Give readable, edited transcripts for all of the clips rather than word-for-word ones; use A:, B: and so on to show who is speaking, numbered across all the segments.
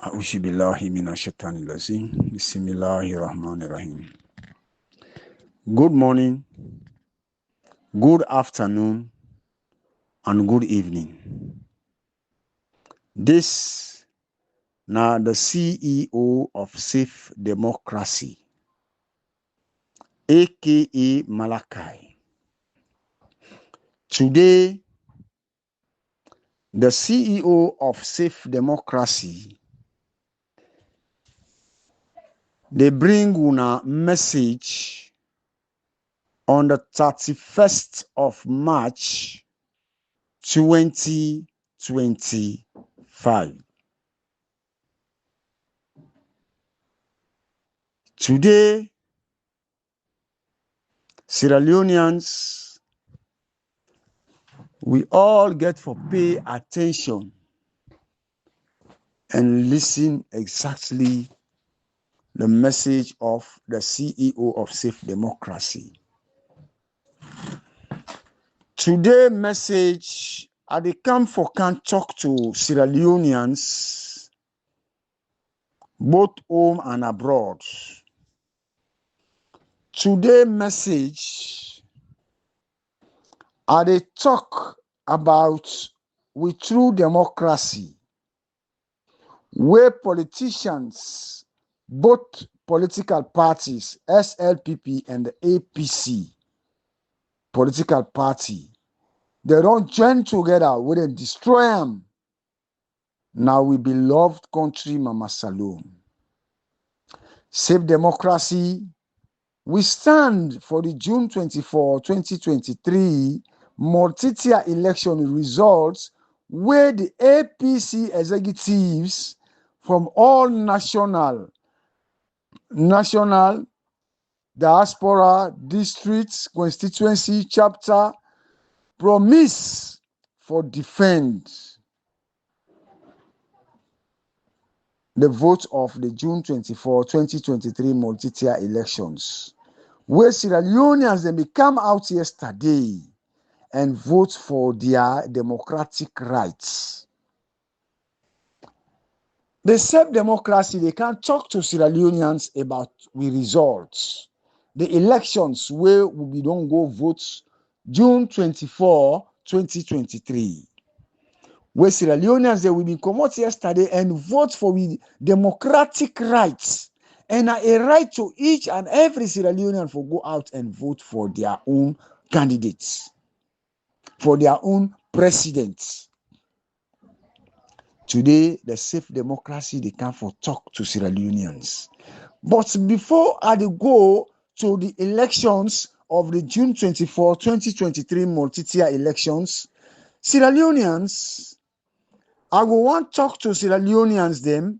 A: أعوذ بالله من الشيطان الرجيم بسم الله الرحمن الرحيم. Good morning, good afternoon, and good evening. This now the CEO of Safe Democracy, aka MALAKAI. Today, the CEO of Safe Democracy, they bring una message on the 31st of March 2025. Today, Sierra Leoneans, we all get to pay attention and listen exactly the message of the CEO of Safe Democracy. Today message, I dey come for can talk to Sierra Leoneans, both home and abroad. Today message, I dey talk about with true democracy, where politicians, both political parties, SLPP and the APC, political party, they don't join together, we dey destroy them. Now we beloved country, Mama Salon. Safe Democracy, we stand for the June 24, 2023 multi-tier election results where the APC executives from all national, diaspora, districts, constituency, chapter, promise for defend the vote of the June 24, 2023 multi-tier elections, where Sierra Leoneans they come out yesterday and vote for their democratic rights. The Safe Democracy, they can talk to Sierra Leoneans about the results, the elections where we don't go vote June 24, 2023. Where Sierra Leoneans they will be come out yesterday and vote for the democratic rights and a right to each and every Sierra Leonean for go out and vote for their own candidates, for their own presidents. Today, the Safe Democracy, they come for talk to Sierra Leoneans. But before I go to the elections of the June 24, 2023 multi-tier elections, Sierra Leoneans, I go want talk to Sierra Leoneans them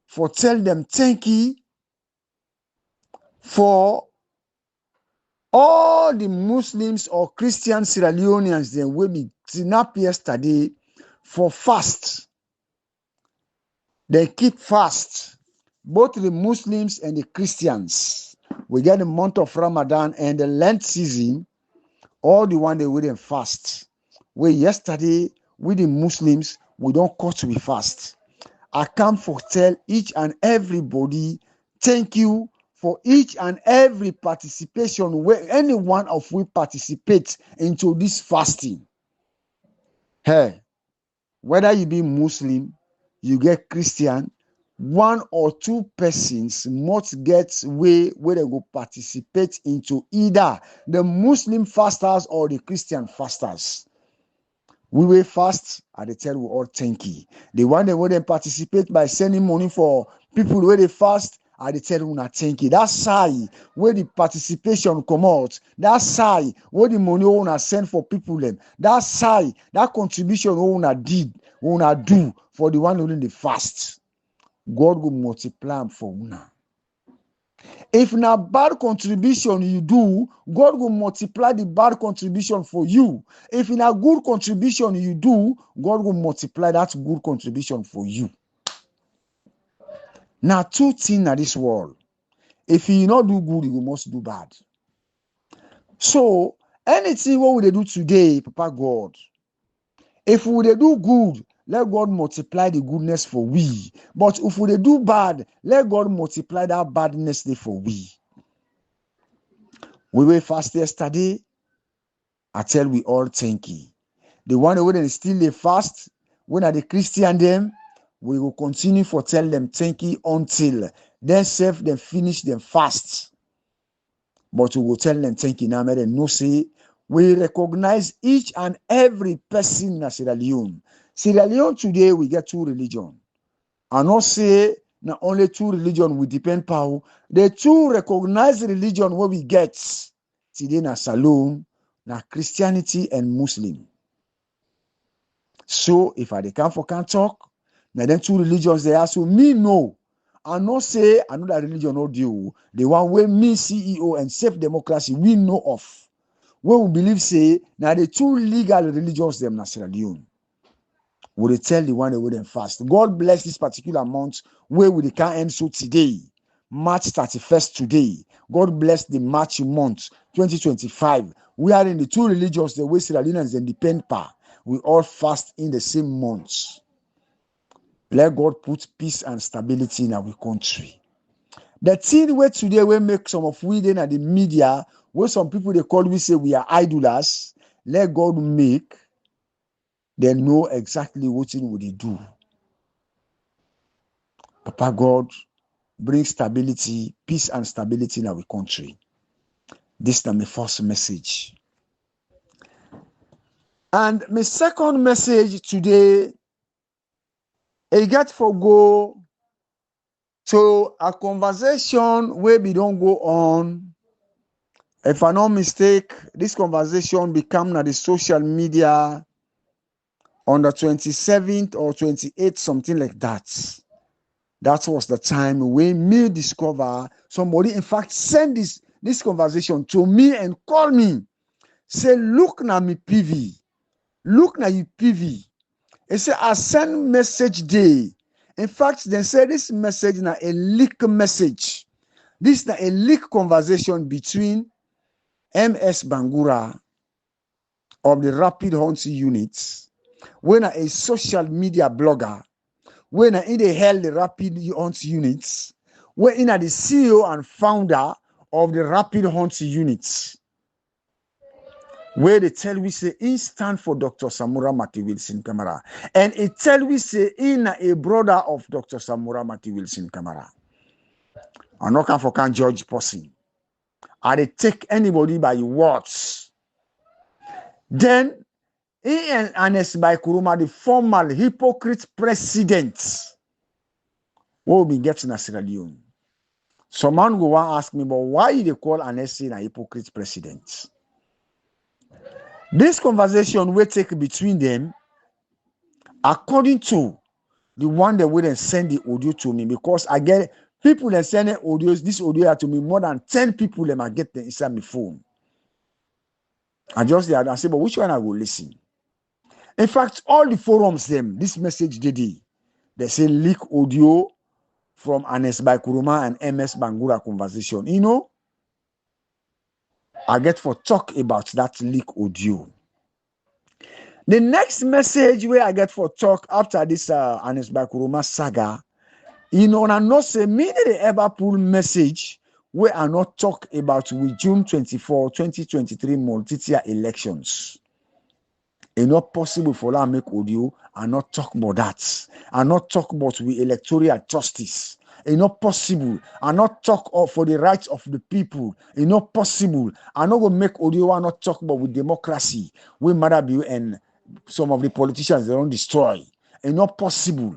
A: for tell them thank you for all the Muslims or Christian Sierra Leoneans them will be up yesterday for fast. They keep fast, both the Muslims and the Christians. We get the month of Ramadan and the Lent season, all the one they wouldn't fast. Where yesterday with the Muslims, we don't cut we fast. I come for tell each and everybody, thank you for each and every participation where any one of we participate into this fasting. Hey, whether you be Muslim, you get Christian, one or two persons must get way where they go participate into either the Muslim fasters or the Christian fasters. We will fast, I tell you all thank you. The one that wouldn't participate by sending money for people where they fast, I tell you not thank you. That's side where the participation come out. That side where the money owner send for people them. That side, that contribution owner do for the one who the fast. God will multiply them for una. If na bad contribution you do, God will multiply the bad contribution for you. If in a good contribution you do, God will multiply that good contribution for you. Now, two things in this world. If you not do good, you must do bad. So, anything what we do today, Papa God, if we do good, let God multiply the goodness for we. But if we do bad, let God multiply that badness for we. We were fast yesterday. I tell we all thank you. The one who then still they fast, when are the Christian them, we will continue for tell them thank you until they self them finish them fast. But we will tell them thank you now, and no say we recognize each and every person in Sierra Leone. Sierra Leone today we get two religions. I not say not only two religions we depend power. The two recognized religion where we get today na SALON, na Christianity and Muslim. So if I can't talk, now then two religions they are. So me no, I not say another religion no deal. The one where me CEO and safe democracy we know of. Where we believe say now the two legal religions them na Sierra Leone. We tell the one that we them fast. God bless this particular month where we can end so today, March 31st today. God bless the March month 2025. We are in the two religions, the way Sierra Leoneans and the Penpa. We all fast in the same months. Let God put peace and stability in our country. The thing where today we make some of we then at the media, where some people they call we say we are idlers. Let God make them know exactly what thing would they do. Papa God, bring stability, peace and stability in our country. This is my first message. And my second message today, I get for go to a conversation where we don't go on. If I'm not mistake, this conversation become na the social media on the 27th or 28th, something like that. That was the time when me discover somebody, in fact, send this conversation to me and call me. Say, look na me PV. Look na you PV. He say, I send message day. In fact, they say this message na a leak message. This na a leak conversation between MS Bangura of the Rapid Hunt Units, when a social media blogger, when in the held the Rapid Hunt Units, when in the CEO and founder of the Rapid Hunt Units, where they tell we say in stand for Dr. Samura Mati Wilson Kamara, and it tell we say in a brother of Dr. Samura Mati Wilson Kamara. I'm not can for can judge person. I they take anybody by words. Then in Anes by Kuruma, the former hypocrite president, what will be getting a Sierra Leone. Some man go and ask me, but why they call Anes a hypocrite president? This conversation will take between them, according to the one that will send the audio to me, because I get people that send audios, this audio to me, more than 10 people that I get them inside my phone. I just there and say, but which one I will listen? In fact, all the forums them, this message they say leak audio from Anes by Kuruma and MS Bangura conversation. You know, I get for talk about that leak audio. The next message where I get for talk after this Anes by Kuruma saga, you know, and not say me they ever pull message where I not talk about with June 24, 2023 multi-tier elections. It's not possible for them to make audio and not talk about that. And not talk about with electoral justice. It's not possible. And not talk for the rights of the people. It's not possible. I'm not going to make audio and not talk about with democracy. With Madabu and some of the politicians they don't destroy. It's not possible.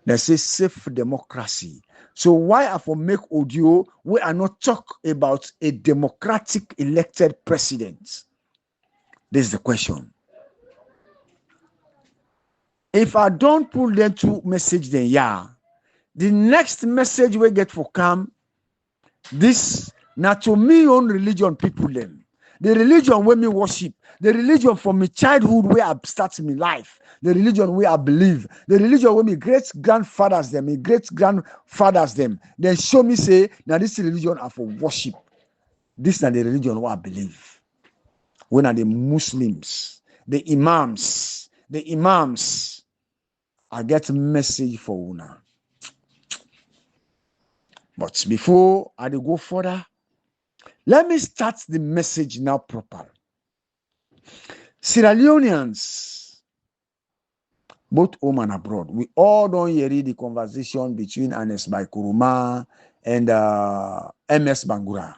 A: They say safe democracy. So why I for make audio where I not talk about a democratic elected president? This is the question. If I don't pull them to message them, yeah, the next message we get for come, this not to me own religion people them. The religion where me worship, the religion from my childhood where I start my life, the religion where I believe, the religion where my great grandfathers them, my great grandfathers them, then show me say, now this religion are for worship. This is not the religion where I believe. When are the Muslims, the imams, the imams, I get a message for una. But before I go further, let me start the message now proper. Sierra Leoneans, both home and abroad, we all don't hear the conversation between Anes Baikuruma and MS Bangura.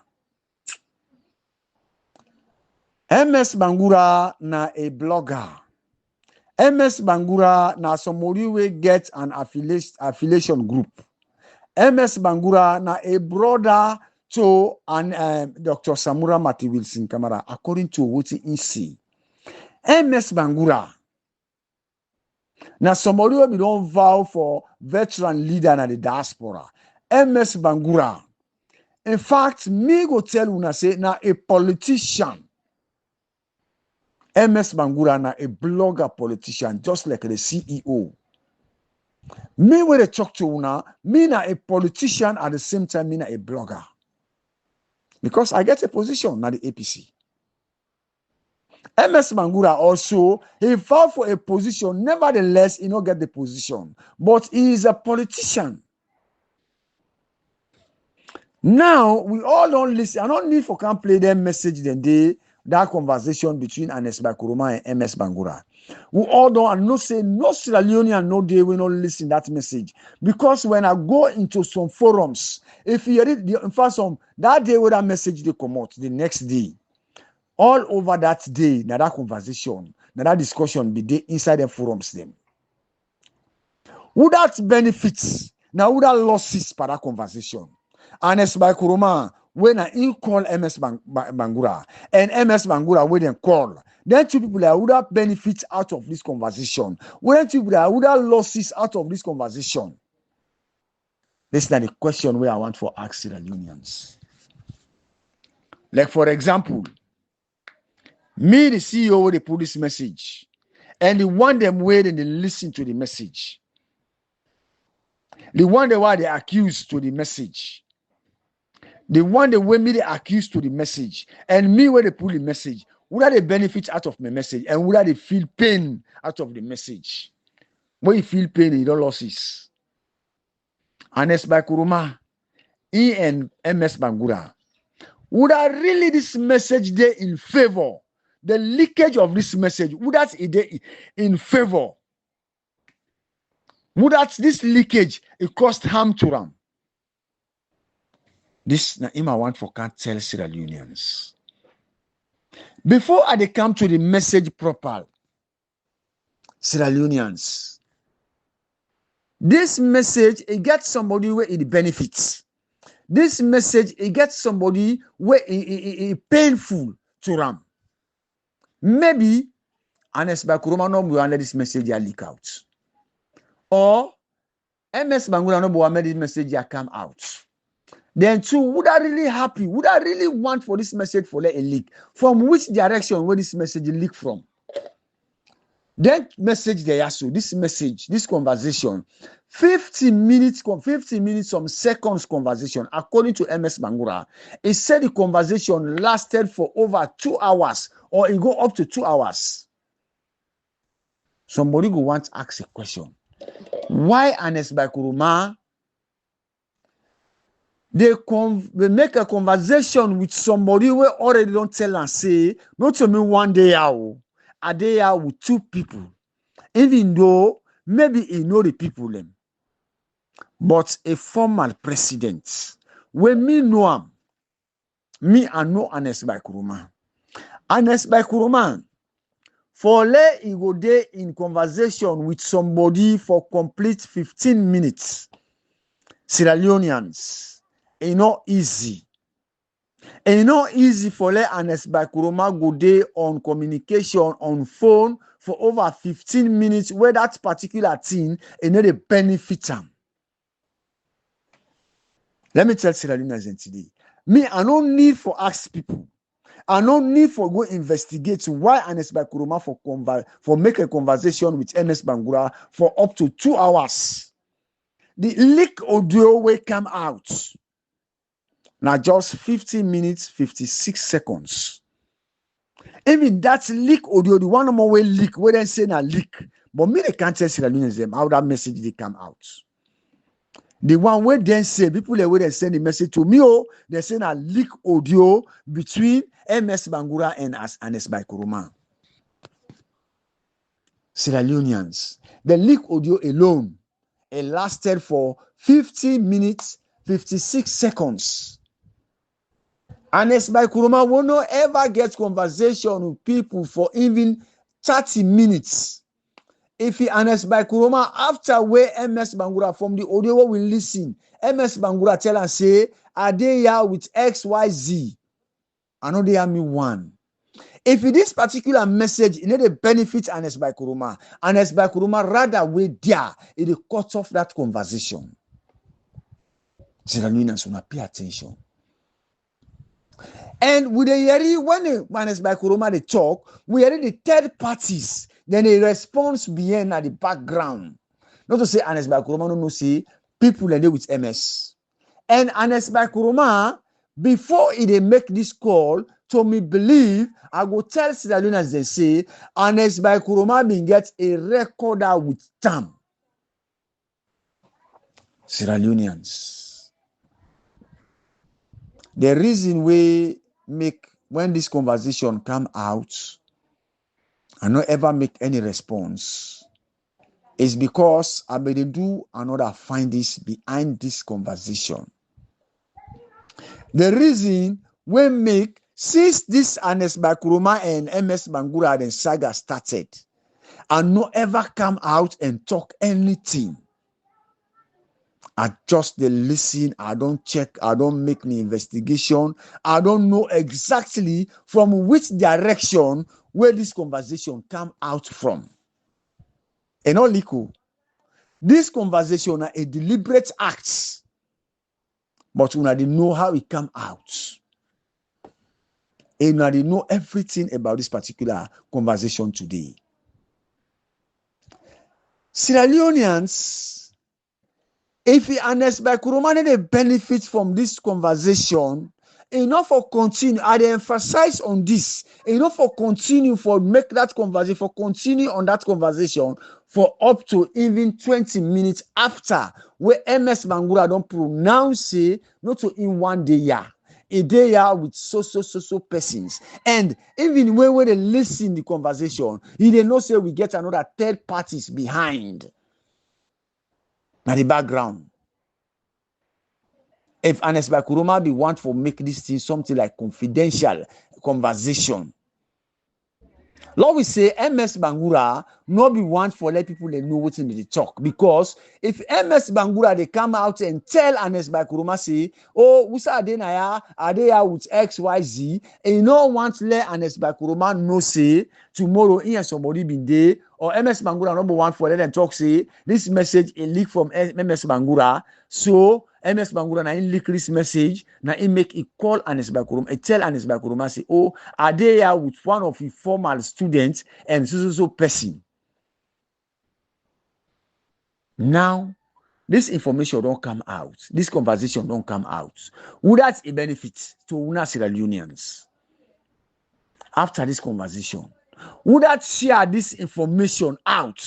A: MS Bangura na a blogger. MS Bangura na somebody we get an affiliation group. MS Bangura na a brother to Dr. Samura Mati Wilson Kamara, according to what he see. MS Bangura na somebody we don't vow for veteran leader na the diaspora. MS Bangura, in fact, me go tell una say na a politician. MS Bangura na a blogger politician, just like the CEO. Me when they talk to una, me na a politician at the same time, me na a blogger. Because I get a position na the APC. MS Bangura also, he fought for a position, nevertheless, he not get the position. But he is a politician. Now, we all don't listen. I don't need for can play them message then day, that conversation between Anes Baikuruma and MS Bangura. We all don't, and no say, no Sierra Leonean, no day we not listen that message. Because when I go into some forums, if you read, in fact, that day where that message they come out, the next day, all over that day, now that conversation, now that discussion be there inside the forums them. Would that benefits? Now would that losses for that conversation? Anes Baikuruma, when I call MS Bangura, and MS Bangura when they call, then two people that would have benefits out of this conversation. When two people that would have losses out of this conversation. This is the question where I want for ask Sierra Leoneans. Like for example, me the CEO they put this message, and the one them wait and they listen to the message. The one they why they accused to the message. The one they way me they accused to the message, and me where they put the message. Would they benefit out of my message, and would they feel pain out of the message? When you feel pain, you don't losses. Anes Baikuruma, E and MS Bangura. Would I really this message there in favor? The leakage of this message, would that be in favor? Would that this leakage it cost harm to them? This na I want for can't tell Sierra Leoneans. Before I come to the message proper, Sierra Leoneans, this message it gets somebody where it benefits. This message it gets somebody where it painful to them. Maybe Anes Baikuruma no will let this message leak out, or MS Bangura no will let this message come out. Then two, would I really happy? Would I really want for this message for let a leak? From which direction will this message leak from? Then message there so this message, this conversation, 50 minutes, some seconds conversation, according to MS Bangura. It said the conversation lasted for over 2 hours, or it go up to 2 hours. Somebody go want to ask a question. Why Anes Baikuruma? They make a conversation with somebody who already don't tell and say, not to me one day out, a day out with two people. Even though maybe he know the people them. But a former president, when me know him, me I know Anes Baikuruma. Anes Baikuruma, for let he go there in conversation with somebody for complete 15 minutes. Sierra Leoneans. It's not easy. It's not easy for let Anes Baikuruma go there on communication on phone for over 15 minutes where that particular thing is not a benefit them. Let me tell Sierra Leoneans today. Me, I don't need for ask people. I don't need for go investigate why Anes Baikuruma for make a conversation with MS Bangura for up to 2 hours. The leak audio will come out. Now just 50 minutes, 56 seconds. Even that leak audio, the one more way leak, where they say na leak. But me, they can't tell Sierra Leoneans them how that message they come out. The one where then say people where they send the message to me, oh, they send a leak audio between MS Bangura and Anes Baikuruma. Sierra Leoneans. The leak audio alone, it lasted for 50 minutes, 56 seconds. Anes Baikuruma will not ever get conversation with people for even 30 minutes. If he Anes Baikuruma, after where MS Bangura from the audio we listen, MS Bangura tell and say, are they here with XYZ? I know they have me one. If this particular message, it need a benefit Anes Baikuruma, Anes Baikuruma rather wait there, it cut off that conversation. Sierra Leoneans will pay attention. And with the hearing, when Anes Baikuruma they talk, we hear the third parties. Then a response behind at the background. Not to say Anes Baikuruma no say people and they with MS. And Anes Baikuruma, before they make this call, to me believe, I go tell Sierra Leoneans they say, Anes Baikuruma bin get a recorder with them. Sierra Leoneans. The reason we make when this conversation come out, I not ever make any response, is because I may do another findings behind this conversation. The reason we make, since this Anes Baikuruma and MS Bangura and saga started, I not ever come out and talk anything. I just the listen, I don't check, I don't make the investigation, I don't know exactly from which direction where this conversation come out from. And all equal. This conversation are a deliberate act, but we didn't know how it come out. And we didn't know everything about this particular conversation today. Sierra Leoneans, if Anes Baikuruma they benefit from this conversation, enough for continue. I emphasize on this. Enough for continue for make that conversation, for continue on that conversation for up to even 20 minutes after where MS Bangura don't pronounce it, not to in one day yeah. A day yeah with so persons. And even when they listen the conversation, you they know say we get another third parties behind. Now the background. If Anes Baikuruma be want for make this thing something like confidential conversation. Lord we say MS Bangura no be want for let people they know what's in the talk. Because if MS Bangura they come out and tell Anes Baikuruma say, oh, who's are they now? Are they here with XYZ? And you know want to let Anes Baikuruma know say tomorrow in somebody been there, or MS Bangura number one for let them talk say this message a leak from MS Bangura. So MS Bangura na in leak this message, na in make a call Anes Baikuruma, a tell Anes Baikuruma say, oh, are they here with one of the formal students and so person. Now, this information don't come out. This conversation don't come out. Would that a benefit to Una Sierra Leoneans? After this conversation, would that share this information out?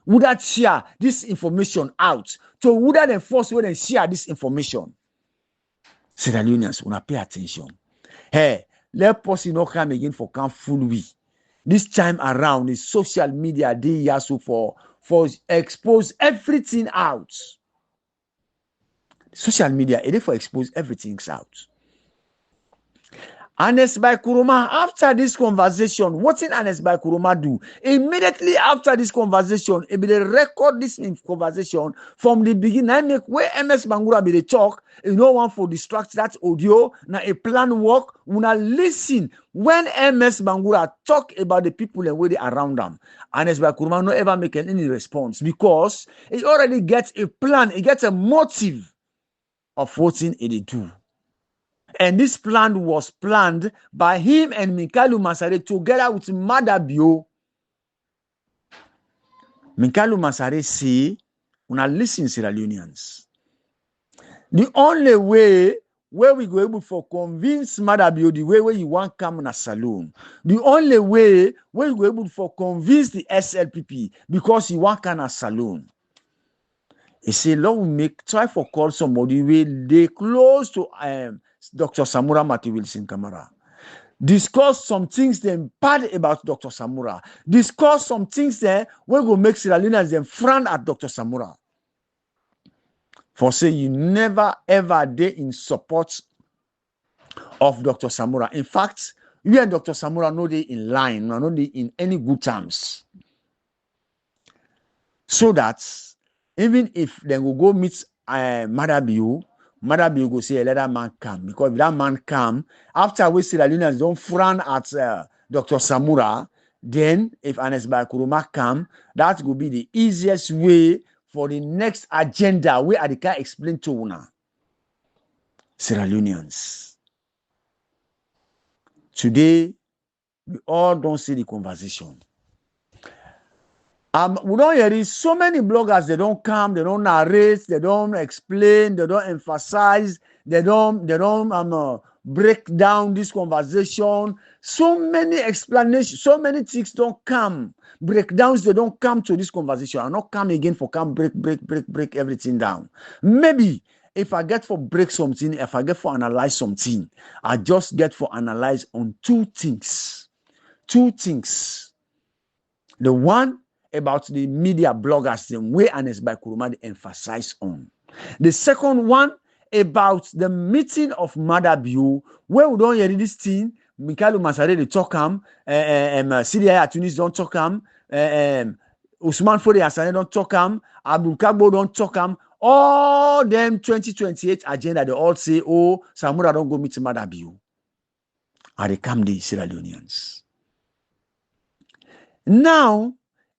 A: Would that share this information out? So would that enforce when they share this information? Sierra Leoneans, wanna pay attention. Hey, let person not come again for come full we. This time around, the social media they also for expose everything out. Social media, it for expose everything out. Anes Baikuruma, after this conversation, what did Anes Baikuruma do? Immediately after this conversation, it be the record this conversation from the beginning. I make where MS Bangura be the talk, you know one for distract that audio, now a plan work, una listen when MS Bangura talk about the people and where they around them. Anes Baikuruma not ever make any response because it already gets a plan, it gets a motive of what it do. And this plan was planned by him and Minkalu Masare together with Madabio. Minkalu Masare say, una listen, Sierra Leoneans. The only way where we go able for convince Madabio the way where you want come in a saloon. The only way where you go able for convince the SLPP because you want come in a saloon. He said, Lord, we try for call somebody where they close to Dr. Samura Matthew Wilson Kamara. Discuss some things then bad about Dr. Samura. Discuss some things there where go make Sierra Leoneans then frown at Dr. Samura. For say you never ever did in support of Dr. Samura. In fact, you and Dr. Samura know they in line, no they in any good terms. So that even if they will go meet Madabio go say let that man come, because if that man come after we Sierra Leoneans don't frown at Dr. Samura, then if Anes Bakuruma come, that will be the easiest way for the next agenda where I can explain to una. Sierra Leoneans. Today, we all don't see the conversation. We don't hear it. So many bloggers, they don't come, they don't narrate, they don't explain, they don't emphasize, they don't break down this conversation. So many explanations, so many things don't come. Breakdowns, they don't come to this conversation. I'll not come again for come break everything down. Maybe if I get for break something, if I get for analyze something, I just get for analyze on two things. Two things. The one about the media bloggers, the way Anes Bakuruma emphasize on. The second one about the meeting of Madabio, where we don't hear this thing. Mikhail Masare they talk CDI Tunis don't talk Usman Fode Asane don't talk Abdul Kabo don't talk all them 2028 agenda they all say, oh, Samura don't go meet Madabio. And they come the Sierra Leoneans. Now,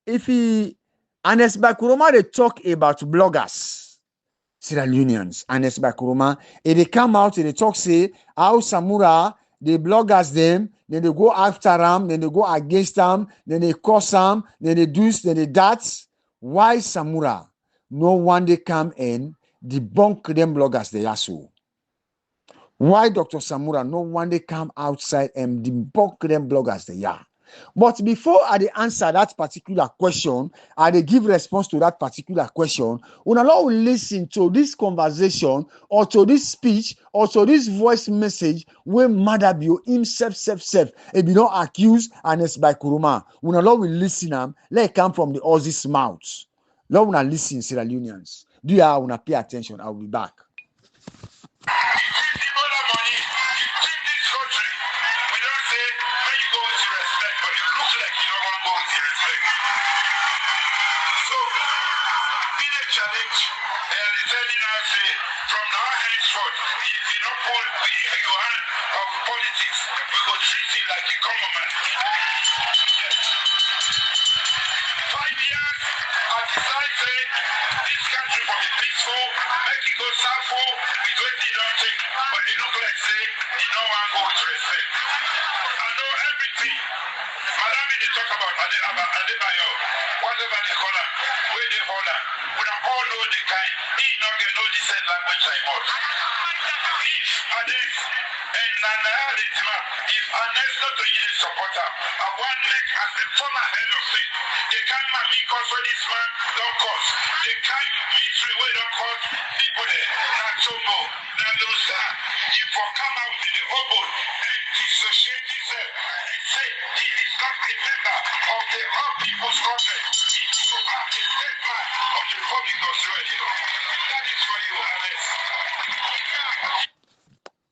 A: if Anes Bakuruma they talk about bloggers, Sierra Leoneans, Anes Bakuruma, if they come out and they talk say how Samura the bloggers them, then they go after them, then they go against them, then they curse them, then they do this, then they that. Why Samura? No one they come in debunk them bloggers they are so. Why Dr. Samura? No one they come outside and debunk them bloggers they are. But before I answer that particular question, I give response to that particular question, when Allah will listen to this conversation or to this speech or to this voice message where Madabio himself, if you don't accuse Anes Bakuruma, when Allah will listen, let it come from the Aussie's mouth. Lord, when I listen, Sierra Leoneans, do you want to pay attention? I will be back.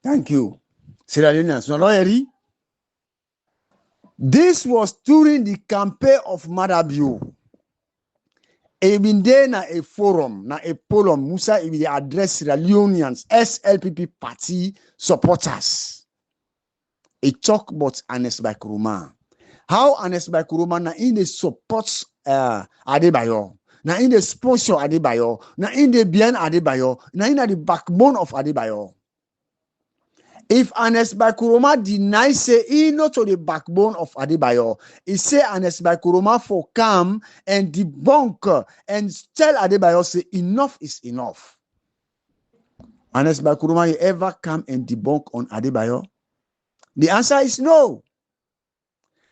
A: Thank you. Sierra Leoneans. This was during the campaign of Madabio. Even there na a forum, na a polum, Musa even address Sierra Leoneans, SLPP party supporters. A talk about Anes Bakuruma. How Anes Bakuruma na in the supports Adebayo, na in the sponsor Adebayo, na in the behind Adebayo, na in the backbone of Adebayo. If Anes Bakuruma denies say he not to the backbone of Adebayo, he say Anes Bakuruma for come and debunk and tell Adebayo say enough is enough. Ernest Bakuruma, you ever come and debunk on Adebayo? The answer is no.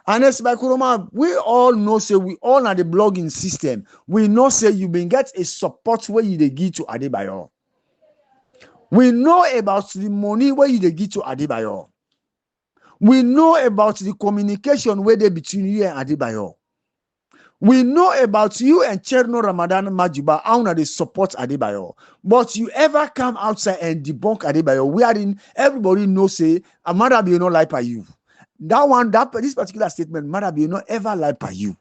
A: Ernest Bakuruma, we all know, say we all are the blogging system. We know, say you been get a support where you dey give to Adebayo. We know about the money where you dey give to Adebayo. We know about the communication where they between you and Adebayo. We know about you and Cherno Ramadan Majuba, how they support Adebayo. But you ever come outside and debunk Adebayo, wherein everybody knows, say, Amara be no lie by you. That one, this particular statement, Mara be no ever lie by you.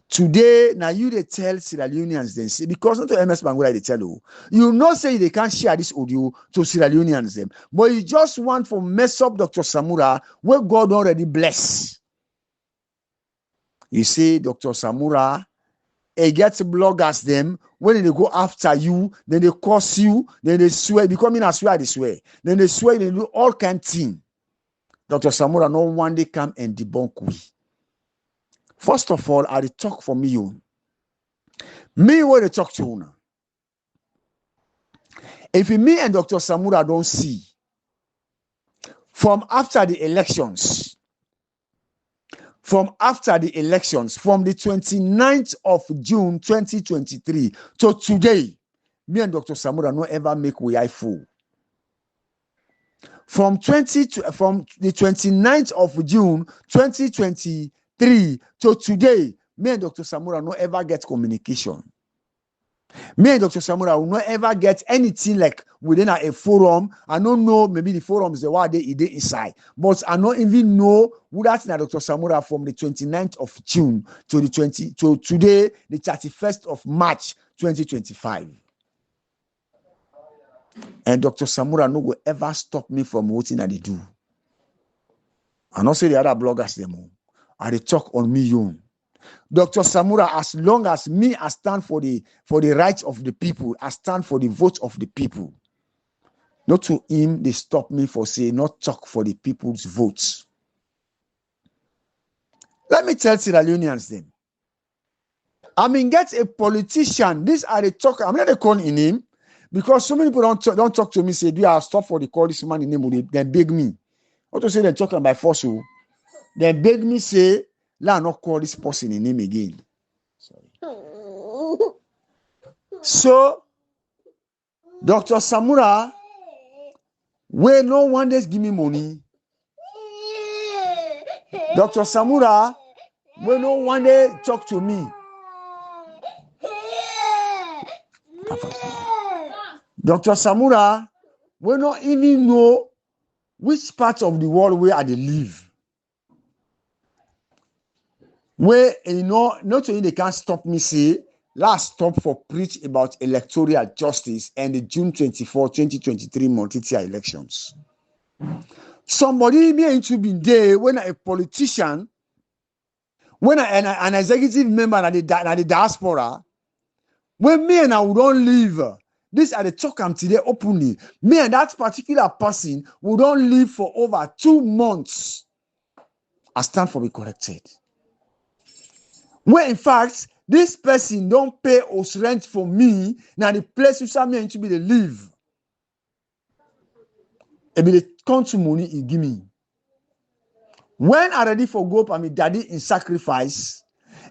A: Today, now you they tell Sierra Leoneans then say, because not to MS Bangura they tell you know say they can't share this audio to Sierra Leoneans them, but you just want to mess up Dr. Samura where God already bless. You say Dr. Samura, it gets bloggers them when they go after you, then they curse you, then they swear, becoming a swear they swear, then they swear they do all kind of things. Dr. Samura no one day come and debunk we. First of all, I talk for me you. Me where they talk to you. If me and Dr. Samura don't see from after the elections, from the 29th of June 2023 to today, me and Dr. Samura no ever make we eye full. From the 29th of June 2023 to today, me and Dr. Samura no ever get communication. Me and Dr. Samura will not ever get anything like within a forum. I don't know, maybe the forum is the one they inside, but I don't even know who that's Dr. Samura from the 29th of June to today, the 31st of March 2025. And Dr. Samura no will ever stop me from what I do. And also the other bloggers them. I they talk on me young. Dr. Samura, as long as me I stand for the rights of the people, I stand for the votes of the people. Not to him, they stop me for saying not talk for the people's votes. Let me tell Sierra Leoneans then. I mean, get a politician. These are the talk. I'm not calling him because so many people don't talk to me. Say, do you have stop for the call this man in name? Then beg me. What to say? They talking by force. Then beg me say, let not call this person in name again. Sorry. So, Dr. Samura, where no one days give me money. Dr. Samura, where no one day talk to me. Dr. Samura, we don't even know which part of the world where they live. Where, not only they can't stop me say, last stop for preach about electoral justice and the June 24, 2023 multi-tier elections. Somebody may to be there when a politician, when an executive member at the diaspora, when me and I would not live, this are the talk I'm today openly. Me and that particular person would not live for over 2 months. I stand for be corrected. Where in fact, this person don't pay us rent for me, now the place you saw me to be the live. It be the country money he give me. When I ready for go up, I'm a daddy in sacrifice.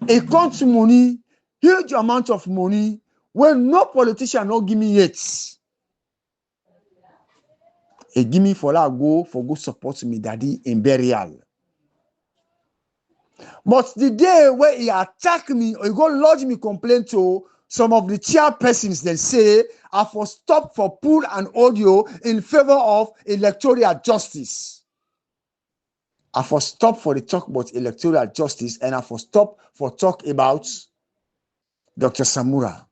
A: A country money, huge amount of money, when no politician no give me yet. He give me for that go support me daddy in burial. But the day where he attack me or he go lodge me complaint to some of the chairpersons, then say I for stop for pull and audio in favor of electoral justice. I for stop for the talk about electoral justice and I for stop for talk about Dr. Samura.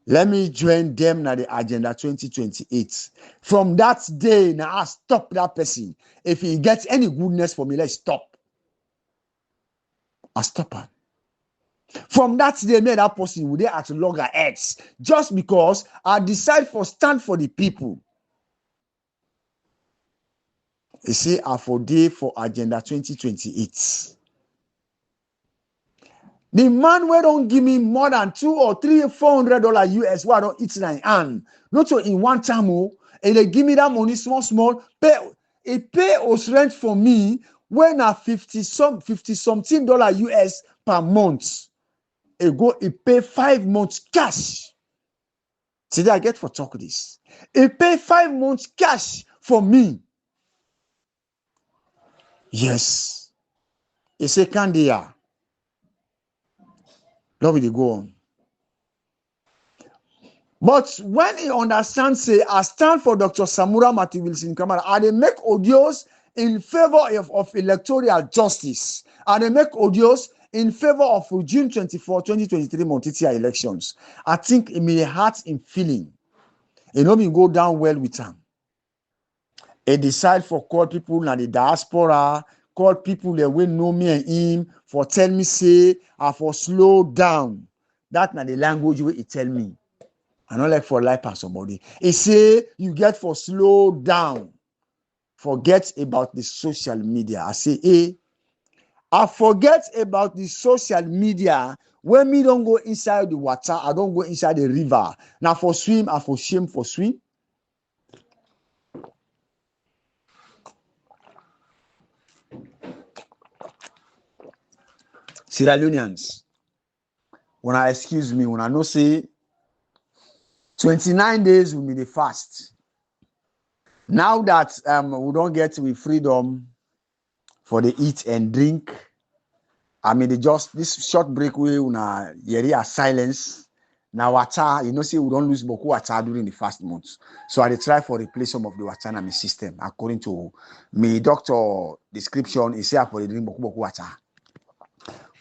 A: Let me join them na the agenda 2028. From that day, now I stop that person. If he gets any goodness for me, let's stop. I stop her. From that day, me that person would they at loggerheads just because I decide for stand for the people. You see, I for day for agenda 2028. The man where don't give me more than $200 or $300 US, why don't eat in hand? Not so in one time, and they give me that money small, pay us rent for me when a $50 something US per month. It pay 5 months cash. Today I get for talk this. It pay 5 months cash for me. Yes. It's a candia. Love it go on. But when he understands, say, I stand for Dr. Samura Matthew Wilson Kamara, and they make audios in favor of electoral justice, and they make audios in favor of June 24, 2023 Montitia elections. I think it may hurt him feeling. It not go down well with him. He decide for call people in the diaspora, call people that will know me and him, for tell me, say, I for slow down. That's not the language where he tell me. I don't like for life as somebody. He say you get for slow down. Forget about the social media. I say, hey, I forget about the social media. When me don't go inside the water, I don't go inside the river. Now for swim, I for shame for swim. Sierra Leoneans, when I excuse me, when I know say 29 days will be the fast. Now that we don't get with freedom for the eat and drink, I mean, just this short break we una yeri silence. Now water, you know, say we don't lose boku water during the fast months. So I try for replace some of the water in my system. According to my doctor description, he say I for drink boku water.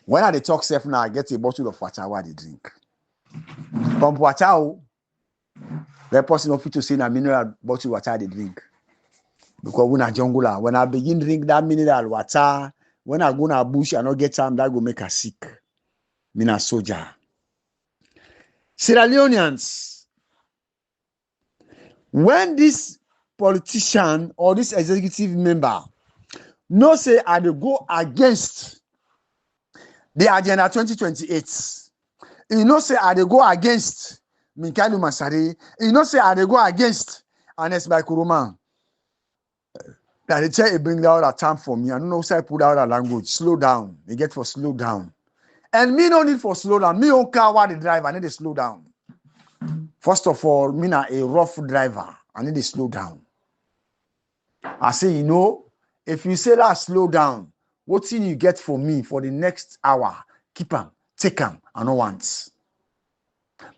A: When I talk self now, I get a bottle of water while they drink. Pump water. The person of fit to say a mineral bottle water they drink. Because when I jungle, when I begin drink that mineral water, when I go to a bush and not get time, that go make us sick. Me na soldier. Sierra Leoneans, when this politician or this executive member no say I dey go against the agenda 2028, you know say I dey go against Minkailu Masari, you know say I dey go against Anes Baikuruma. That they tell you bring out a term for me. I don't know say I put out a language. Slow down. They get for slow down. And me no need for slow down. Me don't care what the driver. I need to slow down. First of all, me na a rough driver. I need to slow down. I say, you know, if you say that slow down, what thing you get for me for the next hour? Keep them, take them, I don't want.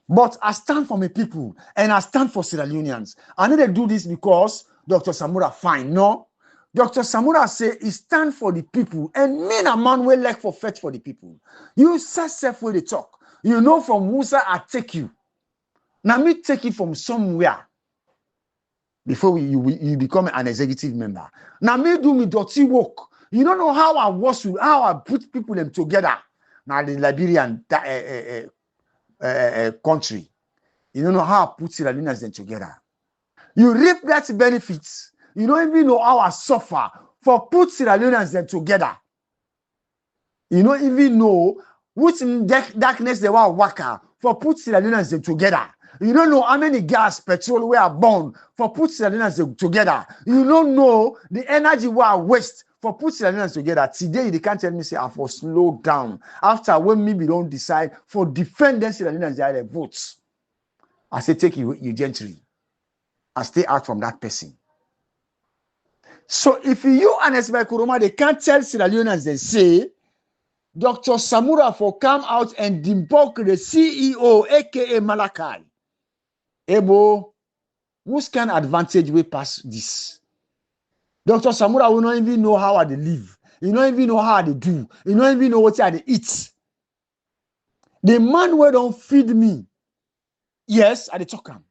A: But I stand for my people and I stand for Sierra Leoneans. I need to do this because Dr. Samura fine. No. Dr. Samura say he stand for the people and me a man will like for fetch for the people. You say self where they talk. You know from Musa I take you. Now me take it from somewhere before you become an executive member. Now me do me dirty work. You don't know how I was with how I put people them together. Now the Liberian country. You don't know how I put Sierra Leoneans them together. You reap that benefits. You don't even know how I suffer for put Sierra Leoneans them together. You don't even know which darkness they were working for put Sierra Leoneans them together. You don't know how many gas, petrol were born for put Sierra Leoneans them together. You don't know the energy were waste for put Sierra Leoneans together. Today, they can't tell me say I for slow down. After when maybe don't decide for defending Sierra Leoneans they votes. I say take you gently. I stay out from that person. So if you and Esme Kuruma, they can't tell Sierra Leoneans, they say, Dr. Samura for come out and debunk the CEO, aka MALAKAI. Ebo, whose can advantage we pass this? Dr. Samura will not even know how they live. He don't even know how they do. He don't even know what they eat. The man who don't feed me, yes, I talk him.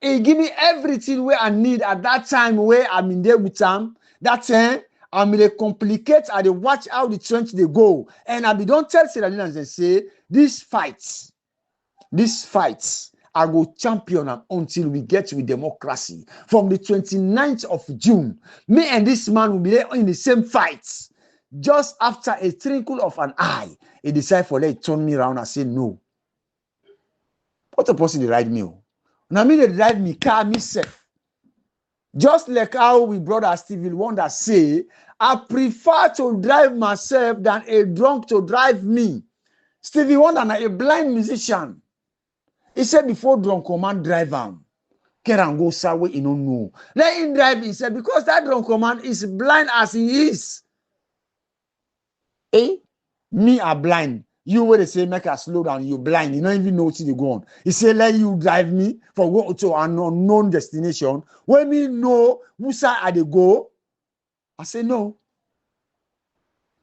A: He give me everything where I need at that time where I'm in there with him. That time, I'm going to complicate, I dey watch how the trench they go. And I be don't tell Sierra Leoneans and say, these fights, I go champion them until we get to democracy. From the 29th of June, me and this man will be there in the same fights. just after a twinkle of an eye, he decide for let turn me around and say no. What a person they ride me. Now me they drive me car myself. Just like how we brother Stevie Wonder say, I prefer to drive myself than a drunk to drive me. Stevie Wonder na a blind musician. He said before drunk command drive him. Can go somewhere he don't know. Let him drive himself because that drunk command is blind as he is. Eh? Me are blind. You where they say make a slow down, you blind. You don't even know what you go on. He say let you drive me for go to an unknown destination. When me know who side I they go, I say no.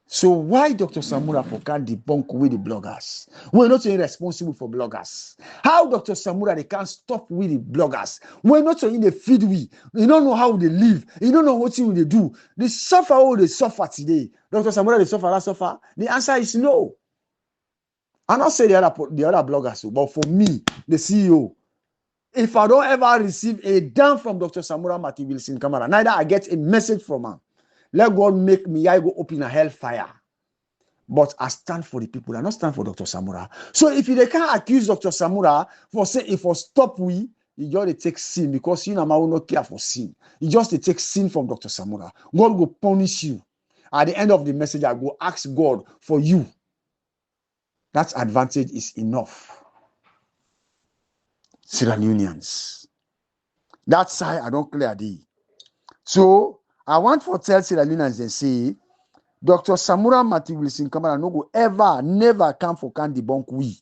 A: So why Dr. Samura for can't debunk with the bloggers? We're not only responsible for bloggers. How Dr. Samura they can't stop with the bloggers? We're not only the feed we. You don't know how they live. You don't know what they do. They suffer all they suffer today. Dr. Samura they suffer, that suffer. The answer is no. I'm not saying the other bloggers, but for me, the CEO, if I don't ever receive a damn from Dr. Samura Mati Wilson Kamara, neither I get a message from her. Let God make me I go open a hellfire. But I stand for the people. I not stand for Dr. Samura. So if they can't accuse Dr. Samura for say if for stop we, you just take sin because you know will not care for sin. You just take sin from Dr. Samura. God will punish you. At the end of the message, I go ask God for you. That advantage is enough. Sierra Leoneans. That side I don't clear the. So I want to tell Sierra Leoneans and say, Dr. Samura Mati Wilson Kamara no go ever, never come for can debunk we.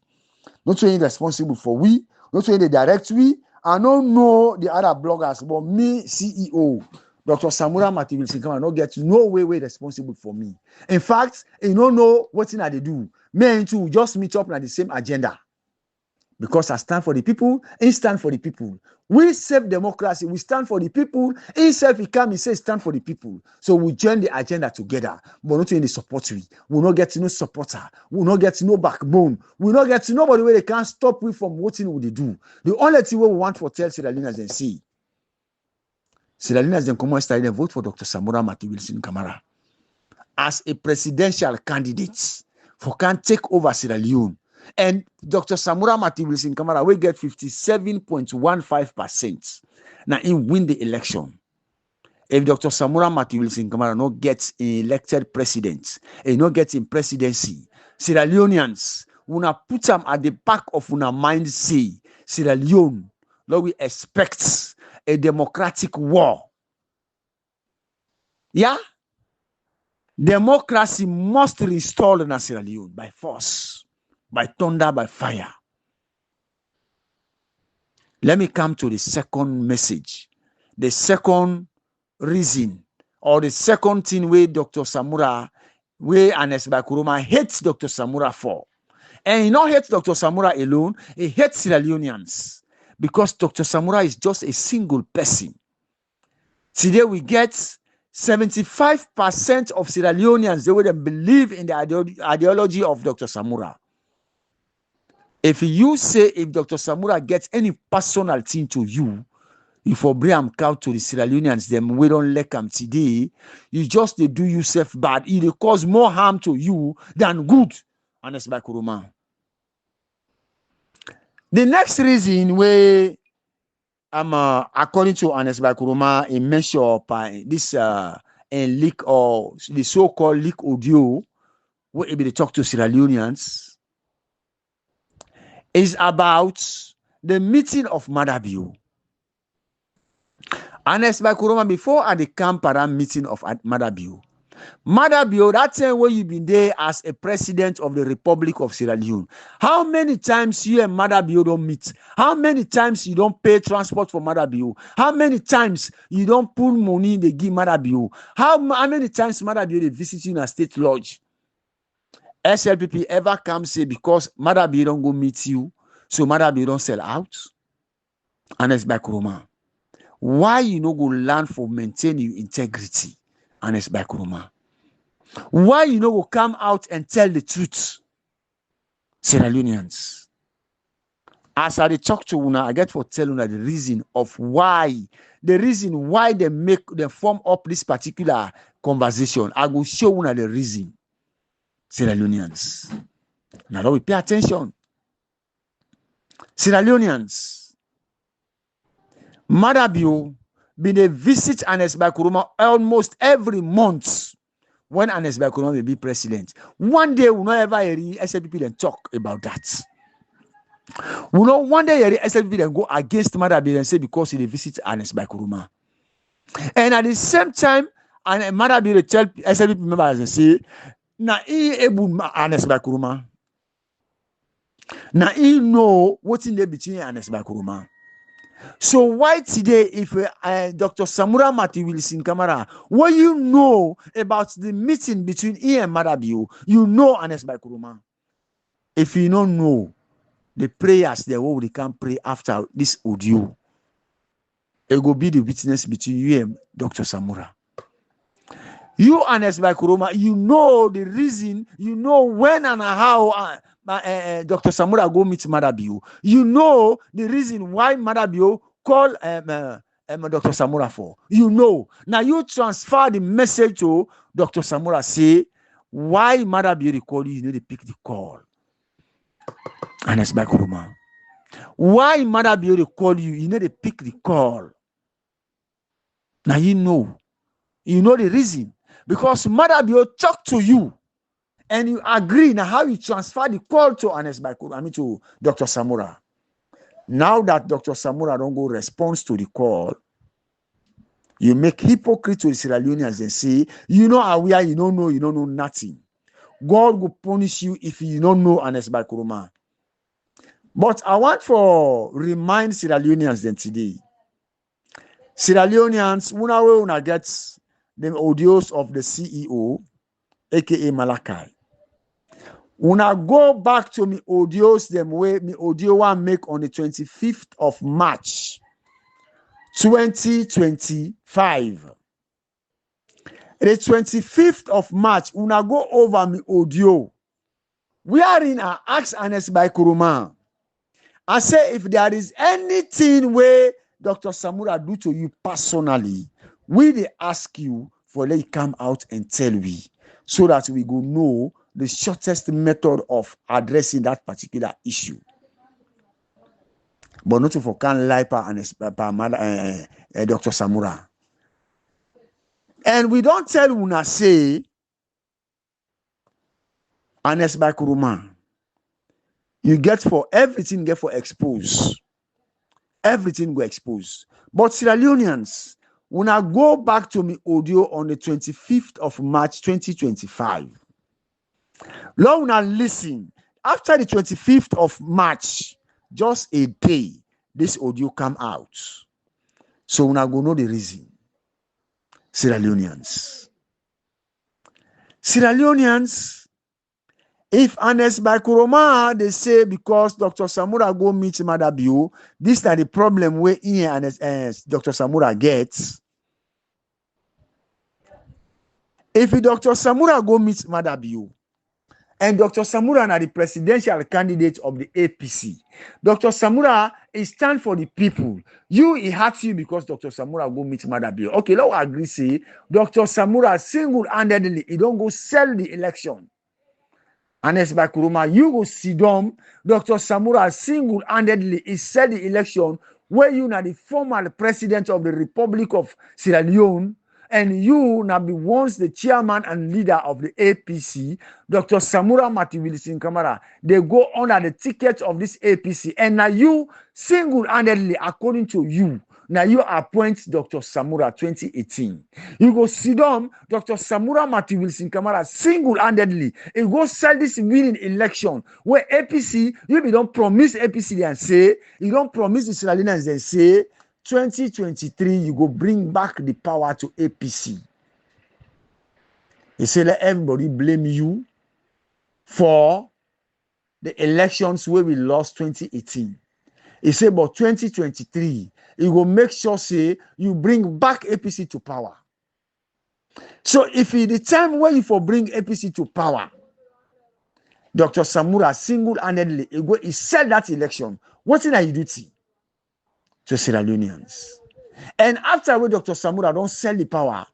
A: Not only responsible for we, not only the direct we. I don't know the other bloggers, but me, CEO, Dr. Samura Mati Wilson Kamara no get no way responsible for me. In fact, you don't know what thing they do. Me and you just meet up on the same agenda. Because I stand for the people, he stand for the people. We save democracy, we stand for the people. Himself, he come, he says stand for the people. So we join the agenda together. But not in the support we. We will not get no supporter. We will not get no backbone. We will not get nobody where they can't stop we from what thing they do. The only thing we want for tell Sierra Leoneans and see. Sierra Leoneans then come and start and vote for Dr. Samura Mati Wilson Kamara as a presidential candidate for can take over Sierra Leone. And Dr. Samura Mati Wilson Kamara will get 57.15%. Now he win the election. If Dr. Samura Mati Wilson Kamara not gets elected president, and not gets in presidency, Sierra Leoneans wanna put them at the back of una mind say Sierra Leone, Lord, we expect a democratic war. Yeah? Democracy must restore in Sierra Leone by force, by thunder, by fire. Let me come to the second message. The second reason, or the second thing where Dr. Samura, where Anes Bakuruma hates Dr. Samura for. And he not hates Dr. Samura alone, he hates Sierra Leoneans. Because Dr. Samura is just a single person. Today we get 75% of Sierra Leoneans, they would believe in the ideology of Dr. Samura. If you say if Dr. Samura gets any personal thing to you, you for bring him count to the Sierra Leoneans, them we don't like him today, you just they do yourself bad. It cause more harm to you than good. Honest by Kuruma. The next reason where according to Honest by Kuruma, a measure by this leak or the so-called leak audio, where they talk to Sierra Leoneans, is about the meeting of Madabio. Honest by Kuruma, before at the camp around meeting of Madabio, that time where you been there as a president of the Republic of Sierra Leone, how many times you and Madabio don't meet? How many times you don't pay transport for Madabio? How many times you don't pull money they give Madabio? How many times Madabio they visit you in a state lodge? SLPP ever come say because Madabio don't go meet you, so Madabio don't sell out? Honest by Kuruma, why you no go learn for maintaining your integrity? Honest by Kuruma, why you no go come out and tell the truth? Sierra Leoneans, As I talk to una, I get for tell una the reason why they form up this particular conversation. I will show una the reason. Sierra Leoneans. Now we pay attention. Sierra Leoneans. Madabio been a visit Anes Bakuruma almost every month when Anes Bakuruma will be president. One day we'll not ever hear SLPP then talk about that. We know one day hear SLPP then go against Madabio and say because he visit Anes Bakuruma. And at the same time, and Madabio tell SLPP members and say, na he able Anes Bakuruma. Now he know what's in there between Anes Bakuruma. So why today, if Dr. Samura Mati Wilson Kamara, what you know about the meeting between he and Madabio, you know Anes Bakuruma. If you don't know the prayers, the way we can pray after this audio, it will be the witness between you and Dr. Samura. You, Anes Bakuruma, you know the reason, you know when and how Dr. Samura go meet Madabio. You know the reason why Madabio call Dr. Samura for. You know. Now you transfer the message to Dr. Samura. Say, why Madabio call you need to pick the call. Anes Bakuruma. Why Madabio call you need to pick the call. Now you know. You know the reason. Because Madabio talk to you. And you agree now how you transfer the call to Anes Bakuruma, to Dr. Samura. Now that Dr. Samura don't go response to the call, you make hypocrite to the Sierra Leoneans and say, you know how we are, you don't know nothing. God will punish you if you don't know Anes Bakuruma. But I want to remind Sierra Leoneans then today. Sierra Leoneans, una gets the audios of the CEO, aka MALAKAI. Una go back to me audios them way me audio one make on the 25th of March 2025. The 25th of March, una go over me audio. We are in our Ask Anes Bakuruma. I say if there is anything where Dr. Samura do to you personally, we they ask you for let you come out and tell we, so that we go know the shortest method of addressing that particular issue. But not for can lie and Dr. Samura. And we don't tell una say Anes Bakuruma. You get for everything, get for expose. Everything go expose. But Sierra Leoneans, when I go back to me audio on the 25th of March 2025, Lord, now listen. After the 25th of March, just a day, this audio come out. So we now go know the reason. Sierra Leoneans. Sierra Leoneans, if Anes Bakuruma, they say because Dr. Samura go meet Madabio, this is the problem where Ian and Dr. Samura gets. If Dr. Samura go meet Madabio, and Dr. Samura is the presidential candidate of the APC. Dr. Samura is stand for the people. He hurts you because Dr. Samura go meet Madabio. Okay, let's agree. Say Dr. Samura single-handedly, he don't go sell the election. Anes Bakuruma, you go see them. Dr. Samura single-handedly is sell the election where you are the former president of the Republic of Sierra Leone. And you now be once the chairman and leader of the APC, Dr. Samura Mati Wilson Kamara, they go under the ticket of this APC. And now you single-handedly, according to you, now you appoint Dr. Samura 2018. You go sit down, Dr. Samura Mati Wilson Kamara single-handedly, and go sell this winning election where APC, you don't promise APC and say, you don't promise the Sierra Leoneans and say, 2023, you go bring back the power to APC. They say let everybody blame you for the elections where we lost 2018. He say, but 2023, you go make sure say you bring back APC to power. So if it the time when you for bring APC to power, Dr. Samura single-handedly he said that election. What did he do to Sierra Leoneans? And after Dr. Samura don't sell the power,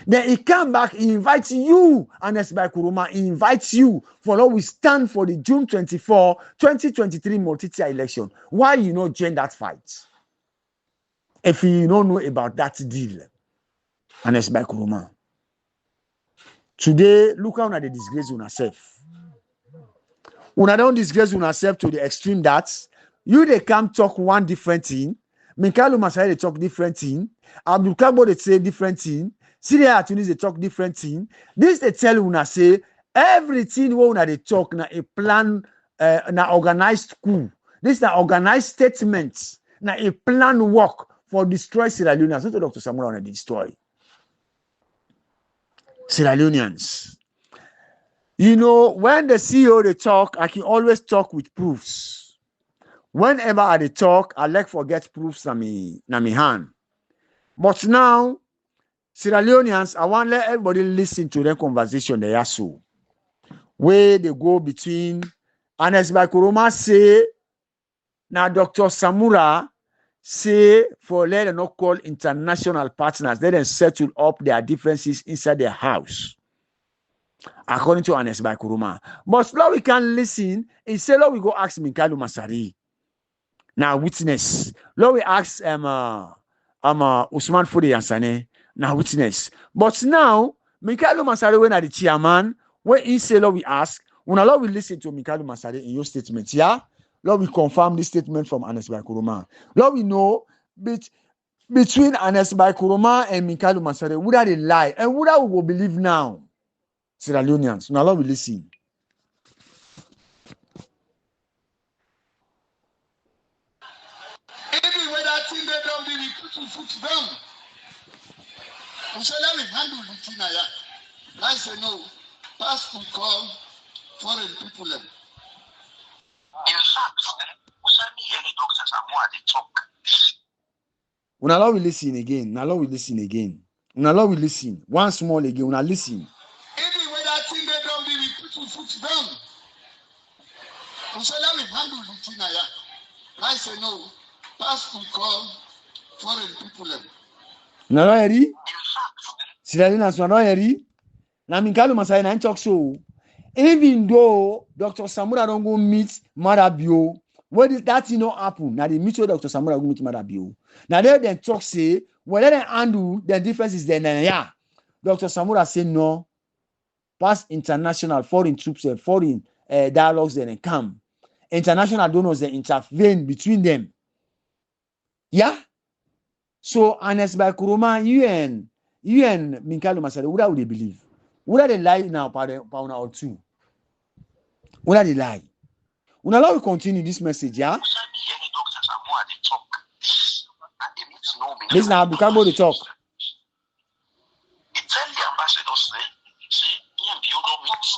A: then he come back, he invites you, Anes by Kuruma, he invites you for what we stand for the June 24, 2023 multi-tier election. Why you not join that fight? If you don't know about that deal, Anes by Kuruma. Today, look how they disgrace on yourself. Una don't disgrace on yourself to the extreme that you they come talk one different thing, Minkalu Masai they talk different thing, Abdul Kabo they say different thing, Syria Tunis they talk different thing. This they tell una say everything we una they talk na a plan, na organized coup. This na organized statement, na a plan work for destroy Sierra Leoneans. So Dr. Samura una destroy Sierra Leoneans. You know, when the CEO they talk, I can always talk with proofs. Whenever I talk, I like forget proofs na me hand. But now, Sierra Leoneans, I want to let everybody listen to their conversation they are so. Where they go between Anes Kuruma say, now Dr. Samura say for let them not call international partners, let them settle up their differences inside their house. According to Anes Kuruma. But now we can listen, he say, Lord, we go ask Minkalu Masari. Now witness. Lord, we ask Usman Fode Yansane. Now witness. But now, Minkalu Masari, when the chairman, when he say, Lord, we ask, when Lord we listen to Minkalu Masari in your statement, yeah? Lord, we confirm this statement from Anes Kuruma. Lord, we know between Anes Kuruma and Minkalu Masari, would they lie? And would we will believe now? Sierra Leoneans. Now, Lord, we listen.
B: Anyway, that thing they don't be put down. So let me handle the thing. I say no. Pass to call foreign people. In fact, Dr. Samura they talk.
A: Now, Lord, we listen again. Now, Lord, we listen again. Now, Lord, we listen. Once more again. Now, listen.
B: Anyway, that thing they don't be put down. So let me handle the thing. I say no. Pass to call foreign people.
A: Now, Lord, ready? Sierra Leoneans, now, ready? Now, Minkalu Masari na talk so. Even though Dr. Samura don't go meet Marabio, what did that thing not happen? Now, they meet Dr. Samura go meet Marabio. Now, they talk say, well, let them handle the differences then, yeah. Dr. Samura say no. Pass international foreign troops and foreign dialogues then come. International donors then intervene between them. Yeah? So, Anes Kuruma, you and Minkalu Masari, what would they believe? Would they lie now, Pauna or two? Would they lie? Una allow we continue this message, yeah? This now Bukabo the talk.
B: Tell the ambassadors see, you don't meet,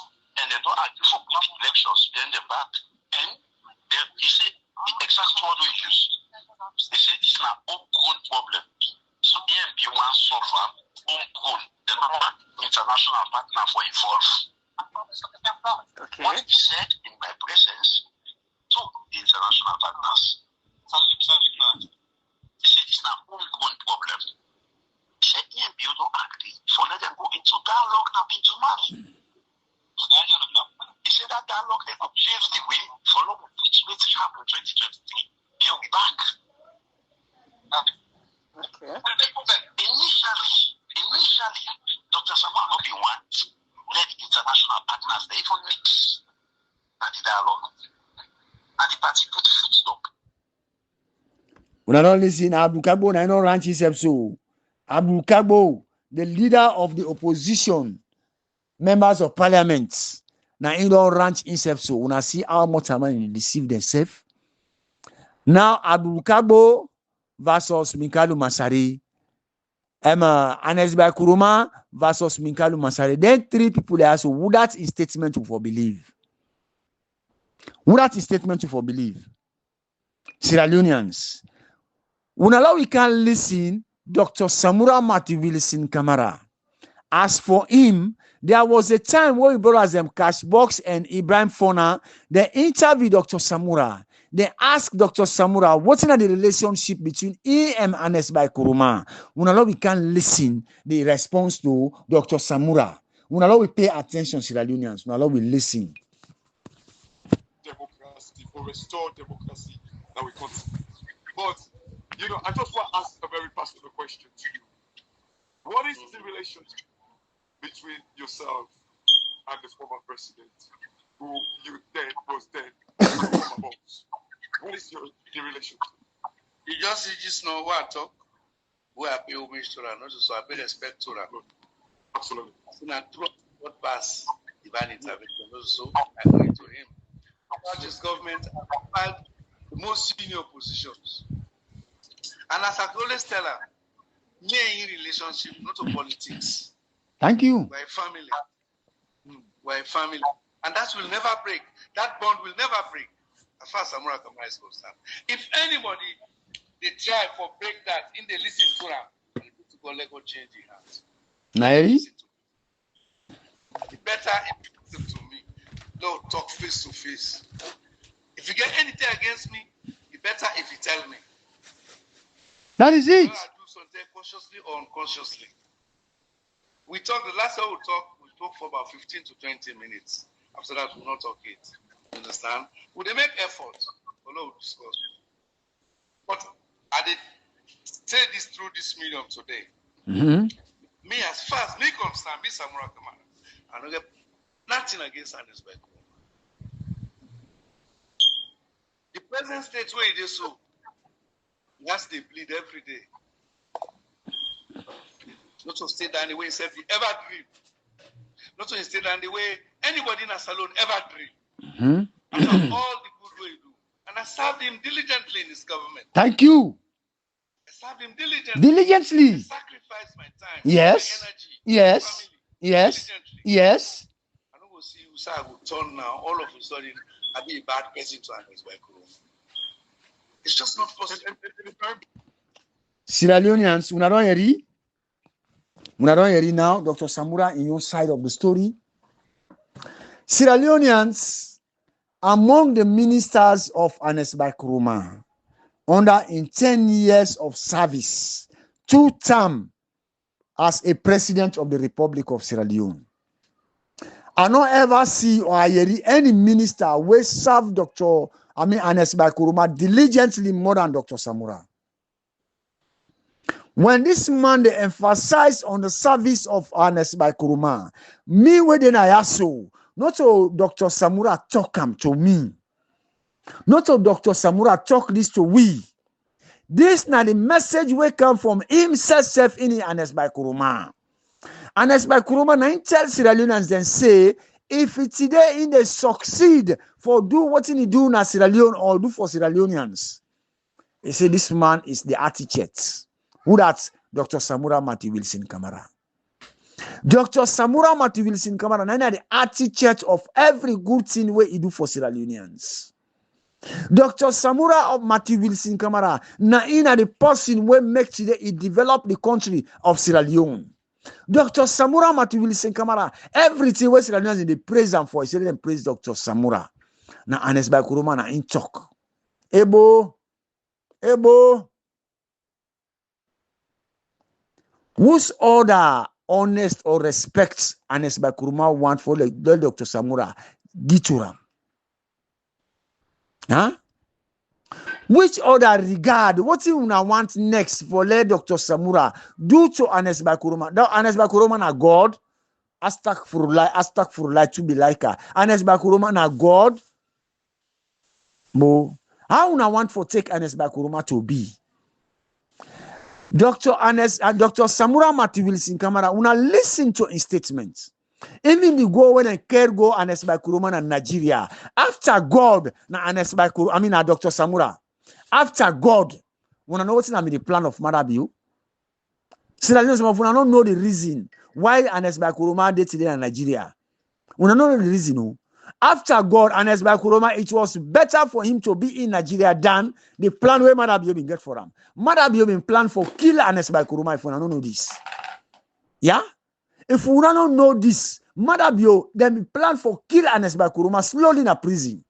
B: and they don't argue for which elections, then they're back. And he said the exact word we use. They said it's an homegrown problem. So EMP wants to solve homegrown. The number international partner for involved. Okay. What he said in my presence to the international partners. He said it's an homegrown problem. He said EMP don't agree. So let them go into dialogue now into money. He said that dialogue they could pave the way for long which happened in 2023. They'll be back. Okay. Initially, Dr. Samura not be one. Let international partners they even meet at the dialogue. And the party put foot stop.
A: When I don't listen, Abu Kabo, I don't ranch himself so. Abu Kabo, the leader of the opposition, members of parliament, now he don't ranch himself so. When I see how much time they deceive themselves. Now Abu Kabo versus Minkalu Masari. Anes Kuruma versus Minkalu Masari. Then three people there. So would that is statement to for believe? Would that is statement to for believe? Sierra Leoneans. When we can listen, Dr. Samura Mati Wilson Kamara. As for him, there was a time when we brought us them Cashbox and Ibrahim Fona. They interviewed Dr. Samura. They asked Dr. Samura, what's in the relationship between him and Anesbai Kuruma? We can listen the response to Dr. Samura. We pay attention, Sierra Leoneans. We listen.
C: Democracy, or restore democracy that we continue. But, I just want to ask a very personal question to you. What is the relationship between yourself and the former president, who was dead, former boss? What is the relationship?
B: You just know who I talk, who I pay homage to, and also I pay respect to.
C: Absolutely.
B: So now, what pass divine intervention, also I go to him. About this government, I had the most senior positions. And as I always tell her, me in relationship, not to politics.
A: Thank you.
B: We're a family. We're a family. And that will never break. That bond will never break. As far as Samura Kamara is concerned. If anybody, they try for break that, in the listen to them, they need to go let go change the hands.
A: Nairi?
B: The better if you listen to me. Don't talk face to face. If you get anything against me, the better if you tell me.
A: That is it.
B: I do something consciously or unconsciously. We talked, the last time we talked for about 15 to 20 minutes. After that, we'll not talk it. You understand? Would they make effort? We'll discuss. But I did say this through this medium today. Me, as far as me concerned, me Samura Kamara, I don't get nothing against Anesbai. The present state where it is so, yes, they bleed every day. Not to stay down the way himself he ever dream. Not to stay down the way anybody in a salon ever dream. After all the good way he do. And I served him diligently in his government.
A: Thank you.
B: I served him diligently.
A: Diligently.
B: I sacrificed my time,
A: Yes.
B: my energy,
A: Yes.
B: my family.
A: Yes.
B: Diligently.
A: Yes.
B: I don't go see you say I will turn now. All of a sudden, I be a bad person to Anesbai Kuruma. It's just not possible.
A: Sierra Leoneans, we don't hear now, Dr. Samura, in your side of the story. Sierra Leoneans, among the ministers of Anesbai Kuruma, under in 10 years of service, 2 terms as a president of the Republic of Sierra Leone. I don't ever see or hear any minister who serve Anesbai Kuruma diligently more than Dr. Samura. When this man they emphasize on the service of Anesbai Kuruma, me within I also, not to Dr. Samura talk him to me. Not to Dr. Samura talk this to we. This now the message will come from himself in Anesbai Kuruma. Anesbai Kuruma now tell Sierra Leoneans then say, if it today in they succeed for do what he do na Sierra Leone or do for Sierra Leoneans. He say this man is the architect. Who that's Dr. Samura Matthew Wilson Kamara. Dr. Samura Matthew Wilson Kamara now the architect of every good thing where he do for Sierra Leoneans. Dr. Samura of Matthew Wilson Kamara na the person where make today he develop the country of Sierra Leone. Dr. Samura Matthew Wilson Kamara, everything where Sierra Leoneans they praise him for, he said them praise Dr. Samura. Na Anesbai Kuruma na in talk. Ebo. Whose order, honest or respect Anesbai Kuruma want for the Dr. Samura? Gituram. Huh? Which order regard? What you want next for let Dr. Samura do to Anesbai Kuruma? Now Anesbai Kuruma na God. Astaghfirullah to be like her. Anesbai Kuruma na God. Mo. How una want for take Anesbai Kuruma to be? Dr. Samura Matthew Wilson Kamara, una listen to his statements. Even the go when and care go Anesbai Kuruma na Nigeria. After God, na Anesbai Kuruma, na Dr. Samura. After God, una know what's the plan of Marabiu? Sierra Leone, una don't know the reason why Anesbai Kuruma did today in Nigeria. Una know the reason. No? After God, Anesbai Kuruma, it was better for him to be in Nigeria than the plan where Marabiu been get for him. Marabiu been planned for kill Anesbai Kuruma if we don't know this. Yeah? If we don't know this, Madabio, then we plan for kill Anes Bakuruma slowly in a prison.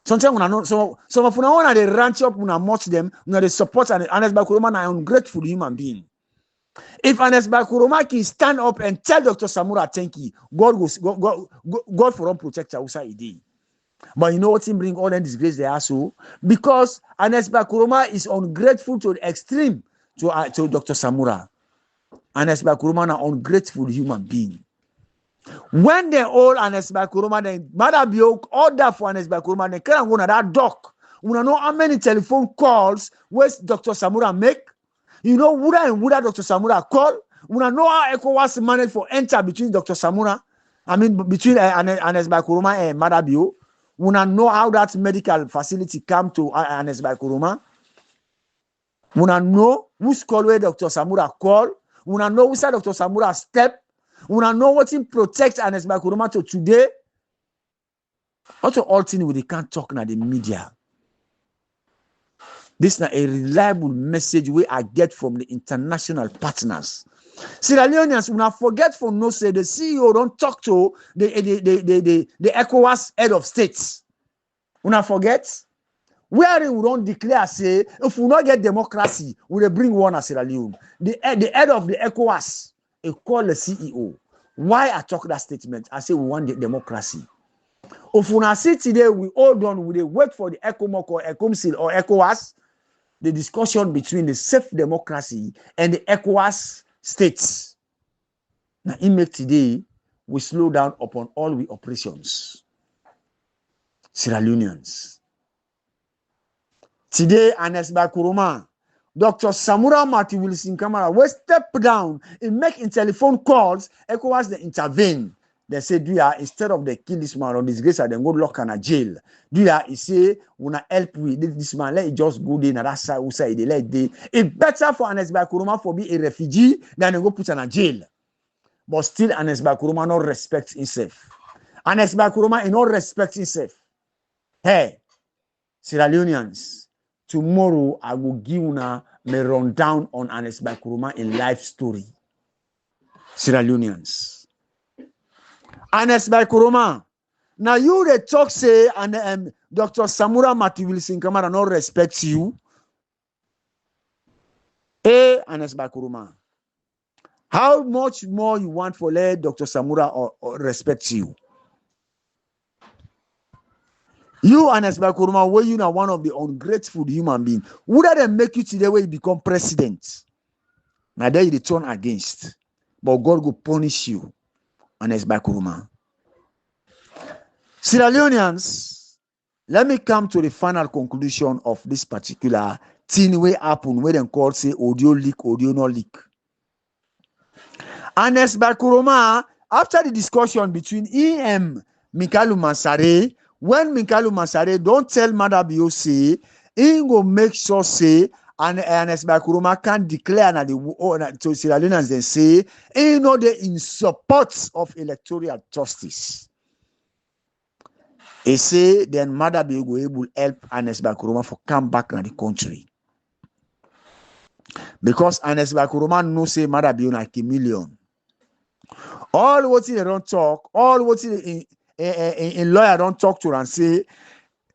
A: Sometimes when I know some of una want to ranch up, una mock them, una they support Anes Bakuruma, an ungrateful human being. If Anes Bakuruma can stand up and tell Dr. Samura thank you, God for all protect Hausa Idi. But you know what him bring all that disgrace they are so? Because Anes Bakuruma is ungrateful to the extreme to Dr. Samura. Anes Bakuruma is an ungrateful human being. When they all Anes Bakuruma, then Madabio order for Anes Bakuruma, they can't go to that dock. We don't know how many telephone calls where Dr. Samura make. You know, Wuda Dr. Samura call. We don't know how ECOWAS managed for enter between Dr. Samura, between Anes Bakuruma and Madabio. We don't know how that medical facility come to Anes Bakuruma. We don't know who's call where Dr. Samura call. We don't know who's Dr. Samura step. We don't know what him protect Anes Bakuruma to today. Also, all things we can't talk in the media. This is a reliable message we I get from the international partners. Sierra Leoneans, we not forget for no say the CEO don't talk to the ECOWAS head of states. We not forget. Where we don't declare say if we not get democracy, we will bring one as Sierra Leone. The head of the ECOWAS, he call the CEO. Why I talk that statement? I say we want the democracy. If we not see today, we hold on, we wait for the ECOMOC or ECOMSIL or ECOWAS, the discussion between the safe democracy and the ECOWAS states. Now, in make today, we slow down upon all the operations. Sierra Leoneans. Today, Anes Bakuruma, Dr. Samura Mati Wilson Kamara will step down and make in telephone calls. ECOWAS they intervene. They say, instead of they kill this man or disgrace, then go lock in a jail. He say, wanna help with this man, let it just go there, that side, they let it. It's better for Anes Bakuruma for be a refugee than to go put in a jail. But still, Anes Bakuruma not respect himself. Anes Bakuruma is not respect himself. Hey, Sierra Leoneans, tomorrow I will give you a rundown on Anes Bakuruma in life story. Sierra Leoneans. Anes Bakuruma. Now you the talk say and Dr. Samura Mati Wilson Kamara not respect you. Hey, Anes Bakuruma. How much more you want for let Dr. Samura or respect you? You, Anes Bakuruma, where you are one of the ungrateful human beings. Would that make you today where you become president? Now there you turn against. But God will punish you, Anes Bakuruma. Sierra Leoneans, let me come to the final conclusion of this particular thing where happen, where they call say audio leak, audio no leak. Anes Bakuruma, after the discussion between EM Mikalu Masare, when Mikalu Masare don't tell Madabio say, he go make sure say, and Anes Bakuruma can declare to Sierra Leoneans and say, he know they in support of electoral justice. He say, then Madabio go able help Anes Bakuruma for come back in the country. Because Anes Bakuruma no say Madabio like a million. All what they don't talk, all what in lawyer don't talk to and say,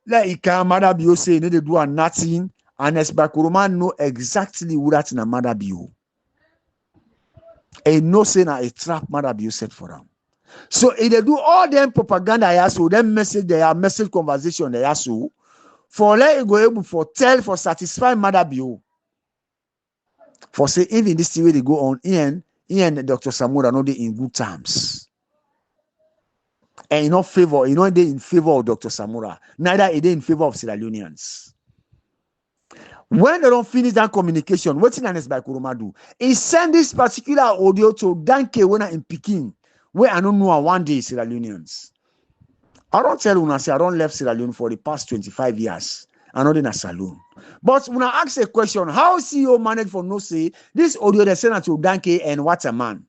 A: like he can Madabio say, they do nothing. Anes Bakuruma know exactly what that's in a Madabio. And no say na a trap Madabio set for them. So if they do all them propaganda, so them message they are message conversation they are so for let it go able for tell for satisfy Madabio. For say even this way they go on Ian Dr. Samura no they in good terms. And in favor, they in favor of Dr. Samura. Neither are they in favor of Sierra Leoneans. When they don't finish that communication, what did Anes Bakuruma do? He send this particular audio to Danke when I'm in Peking, where I don't know one day Sierra Leoneans. I don't tell you, I say I don't left Sierra Leone for the past 25 years. I know in a saloon. But when I ask a question, how CEO managed for no say this audio they send to Danke and what a man?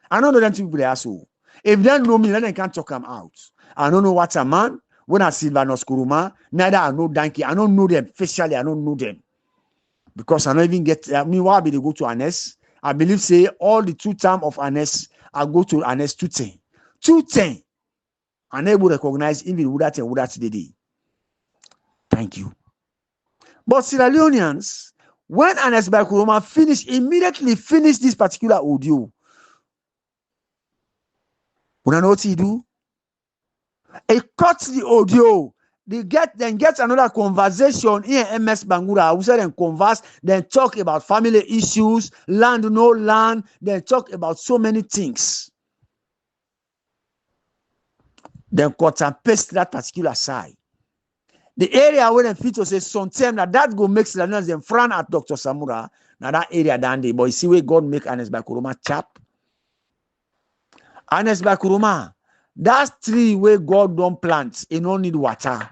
A: I don't know them people they are so. If they know me, then they can't talk them out. I don't know what a man. When I see Vanos Kuruma, neither I know Danke. I don't know them facially. I don't know them. Because I don't even get, meanwhile, they go to Anes. I believe, say, all the 2 terms of Anes I go to Annex 210. 210. Unable to recognize even Wudat and Wudat today. Thank you. But Sierra Leoneans, when Annex Bakuroma immediately finish this particular audio, you know what he do? He cuts the audio. They get another conversation in MS Bangura. We say then converse, then talk about family issues, land, no land, then talk about so many things. Then cut and paste that particular side. The area where the people say sometimes that go make Leoneans them frown at Dr. Samura. Now that area down there, but you see where God make Annex Bakuroma chap. Annex Bakuroma, that's tree where God don't plant, it don't need water.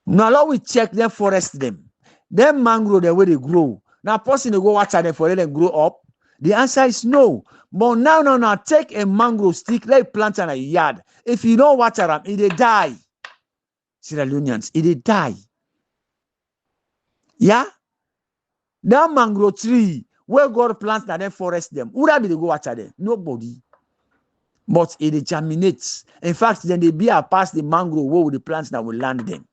A: Now we check them, forest them. Them mangrove the way they grow. Now person they go water them for let them grow up. The answer is no. But now take a mangrove stick, let it plant in a yard. If you don't water them, it they die. Sierra Leoneans, it they die. Yeah? That mangrove tree where God plants and then forest them. Who that be they go water them? Nobody. But it germinates. In fact, then they be a past the mangrove where the plants that will land them.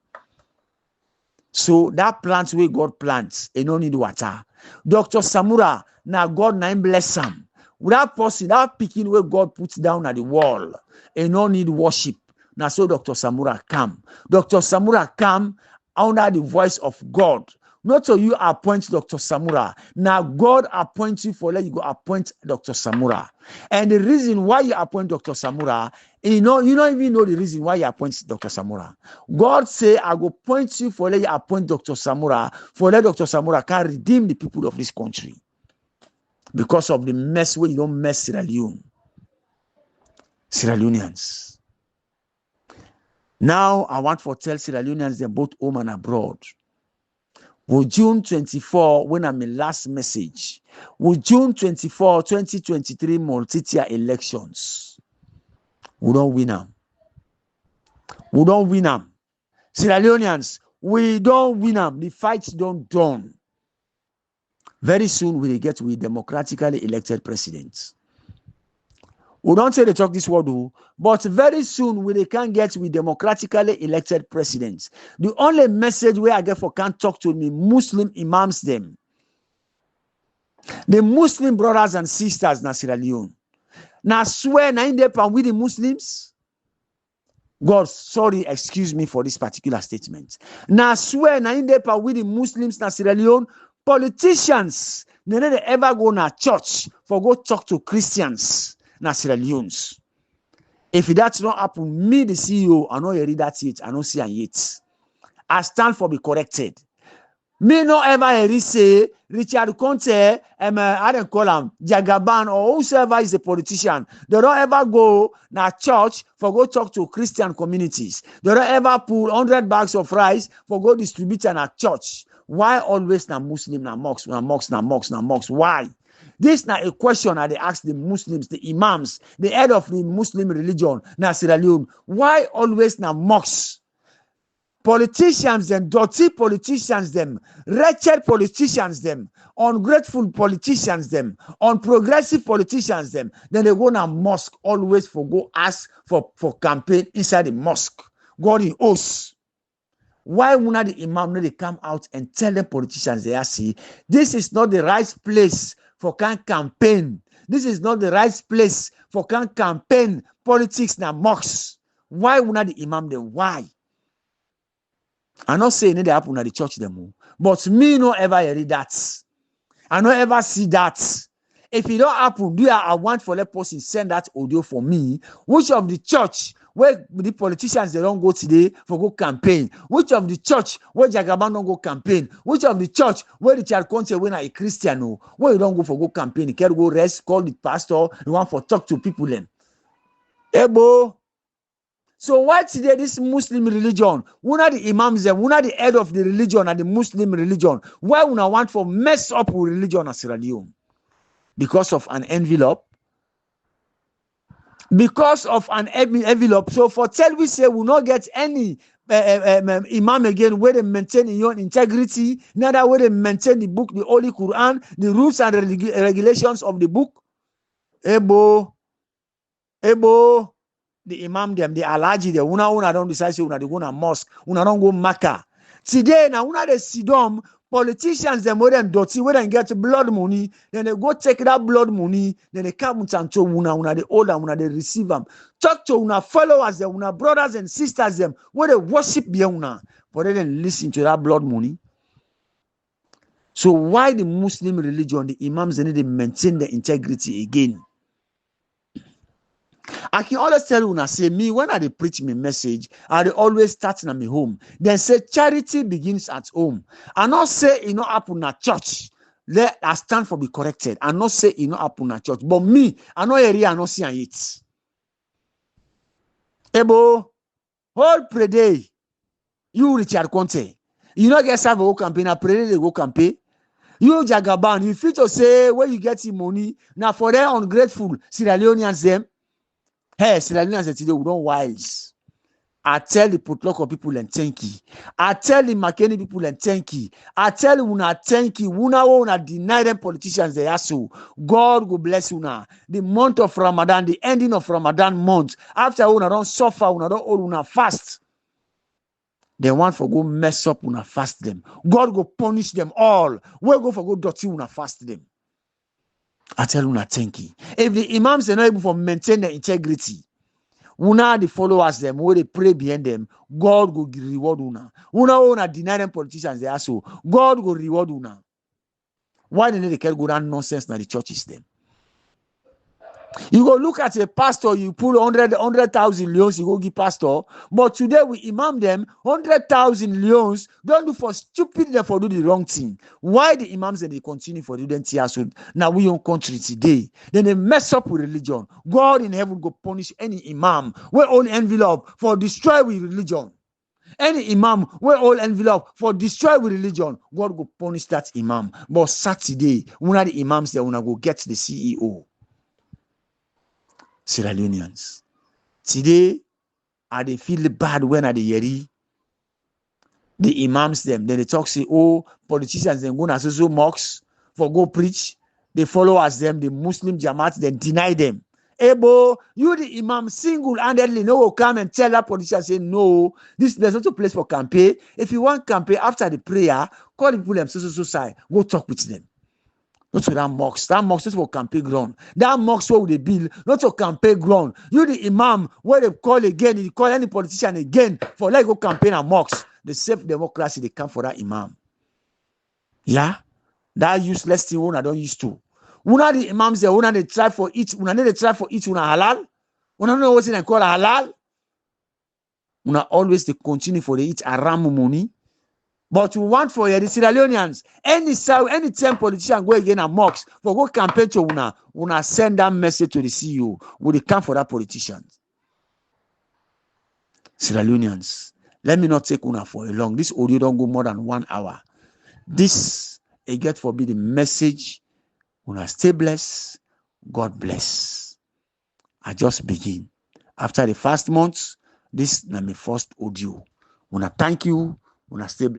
A: So that plant where God plants, it don't need water. Dr. Samura, now God name bless him. That person, that picking where God puts down at the wall, it don't need worship. Now so Dr. Samura come. Dr. Samura come under the voice of God. Not so you appoint Dr. Samura. Now God appoints you for let you go appoint Dr. Samura. And the reason why you appoint Dr. Samura, you don't even know the reason why you appoint Dr. Samura. God say, I go point you for let you appoint Dr. Samura, for let Dr. Samura can redeem the people of this country. Because of the mess where you don't mess Sierra Leone. Sierra Leoneans. Now I want to tell Sierra Leoneans they're both home and abroad. With June 24, when I'm in last message, with June 24, 2023 multi-tier elections, we don't win them. We don't win them. Sierra Leoneans, we don't win them. The fights don't done. Very soon we will get with democratically elected presidents. We don't say they talk this word, but very soon we can get with democratically elected presidents. The only message where I get for can't talk to me Muslim imams them. The Muslim brothers and sisters in Sierra Leone. Now swear na in there with the Muslims. God, sorry, excuse me for this particular statement. Now swear na in there with the Muslims in Sierra Leone. Politicians, they never ever go to church for go talk to Christians. Na Sierra Leone's. If that's not happen, me the CEO, I know you read that yet, I don't see it yet. I stand for be corrected. Me no ever say Richard Conte, I don't call him Jagaban or whoever is a politician. They don't ever go na church for go talk to Christian communities. They don't ever pull 100 bags of rice for go distribute in a church. Why always na Muslim na mosque? Why? This is not a question that they ask the Muslims, the imams, the head of the Muslim religion, na Sierra Leone. Why always na mosques? Politicians them, dirty politicians them, wretched politicians them, ungrateful politicians them, unprogressive politicians them. Then they go na mosque always for go ask for campaign inside the mosque. God in us. Why would not the imam they come out and tell the politicians they are see this is not the right place for can campaign. This is not the right place for can campaign politics na mosques. Why would not the imam them? Why? I'm not saying it happen at the church them, but me no ever read that. I no ever see that. If it don't happen, I want for that person send that audio for me. Which of the church where the politicians they don't go today for go campaign? Which of the church where Jagaban don't go campaign? Which of the church where the child conte when a Christian where you don't go for go campaign? You can go rest, call the pastor, you want for talk to people then. Ebo. So why today this Muslim religion? Who are the imams them? Who are the head of the religion and the Muslim religion? Why would I want for mess up with religion as Sierra Leone? Because of an envelope. Because of an envelope. So for tell we say we will not get any imam again where they maintain your integrity, neither where they maintain the book, the Holy Quran, the rules and regulations of the book. Ebo, the imam them, the alaji, the una don't decide say una they go na mosque, una don't go Makkah. Today now una they sidom politicians them more than dirty, where they get blood money, then they go take that blood money, then they come and to una they hold them, una they receive them. Talk to una followers them, una brothers and sisters them, where they worship be una, but they didn't listen to that blood money. So why the Muslim religion, the imams, they need to maintain the integrity again? I can always tell you, say me, when I preach my message, I always start in my home. Then say charity begins at home. I not say it not happen at church. Let I stand for be corrected. I not say it not happen at church. But me, I know area I not see it. Ebo, whole pray day, you Richard Conte. You not get serve a campaign, I pray they go campaign. You Jagaban, you fit to say where you get your money. Now for them ungrateful Sierra Leoneans them. Hey, Sierra Leoneans today we don't wise. I tell the Potluck of people and thank you. I tell the McKinney people and thank you. I tell you una thank you. Una wanna deny them politicians they are so. God will bless you now. The month of Ramadan, the ending of Ramadan month. After una don't suffer, una don't all una fast. They want for go mess up una fast them. God go punish them all. We go for go dirty una fast them. I tell una thank you. If the imams are not able to maintain the integrity, una the followers them where they pray behind them, God go reward una. Una deny them politicians they are so. God go reward una. Why they can't go down nonsense na the churches them? You go look at a pastor, you pull 100,000 leons, you go give pastor. But today we imam them 100,000 leons. Don't do for stupid them for do the wrong thing. Why the imams and they continue for doing THIER? So now we own country today. Then they mess up with religion. God in heaven go punish any imam. We all envelope for destroy with religion. Any imam we all envelope for destroy with religion. God go punish that imam. But Saturday, one of the imams there wanna go get the CEO. Sierra Leoneans. Today, I they feel bad when I they hear the imams them. Then they talk say, oh, politicians then go na so mosques for go preach. They follow us them, the Muslim Jamaat, then deny them. Ebo, you the imam single-handedly no will come and tell that politician say no, there's not a place for campaign. If you want campaign after the prayer, call the people them so side, go talk with them. Not to that mosque. That mosque is for campaign ground. That mosque where they build, not to campaign ground. You the imam where they call again, you call any politician again for like go campaign a mosque. The safe democracy they come for that imam. Yeah, that useless thing one I don't used to. Una the imams there, una they try for each, una they try for each una halal. Una know what they call halal. Una always they continue for the each haram money. But we want for the Sierra Leoneans, anytime politician go again and mocks for go campaign to una send that message to the CEO. Will they come for that politician? Sierra Leoneans, let me not take una for a long. This audio don't go more than 1 hour. This a get for be the message. Una stay blessed. God bless. I just begin. After the first month, this is my first audio. Una thank you. Una stay blessed.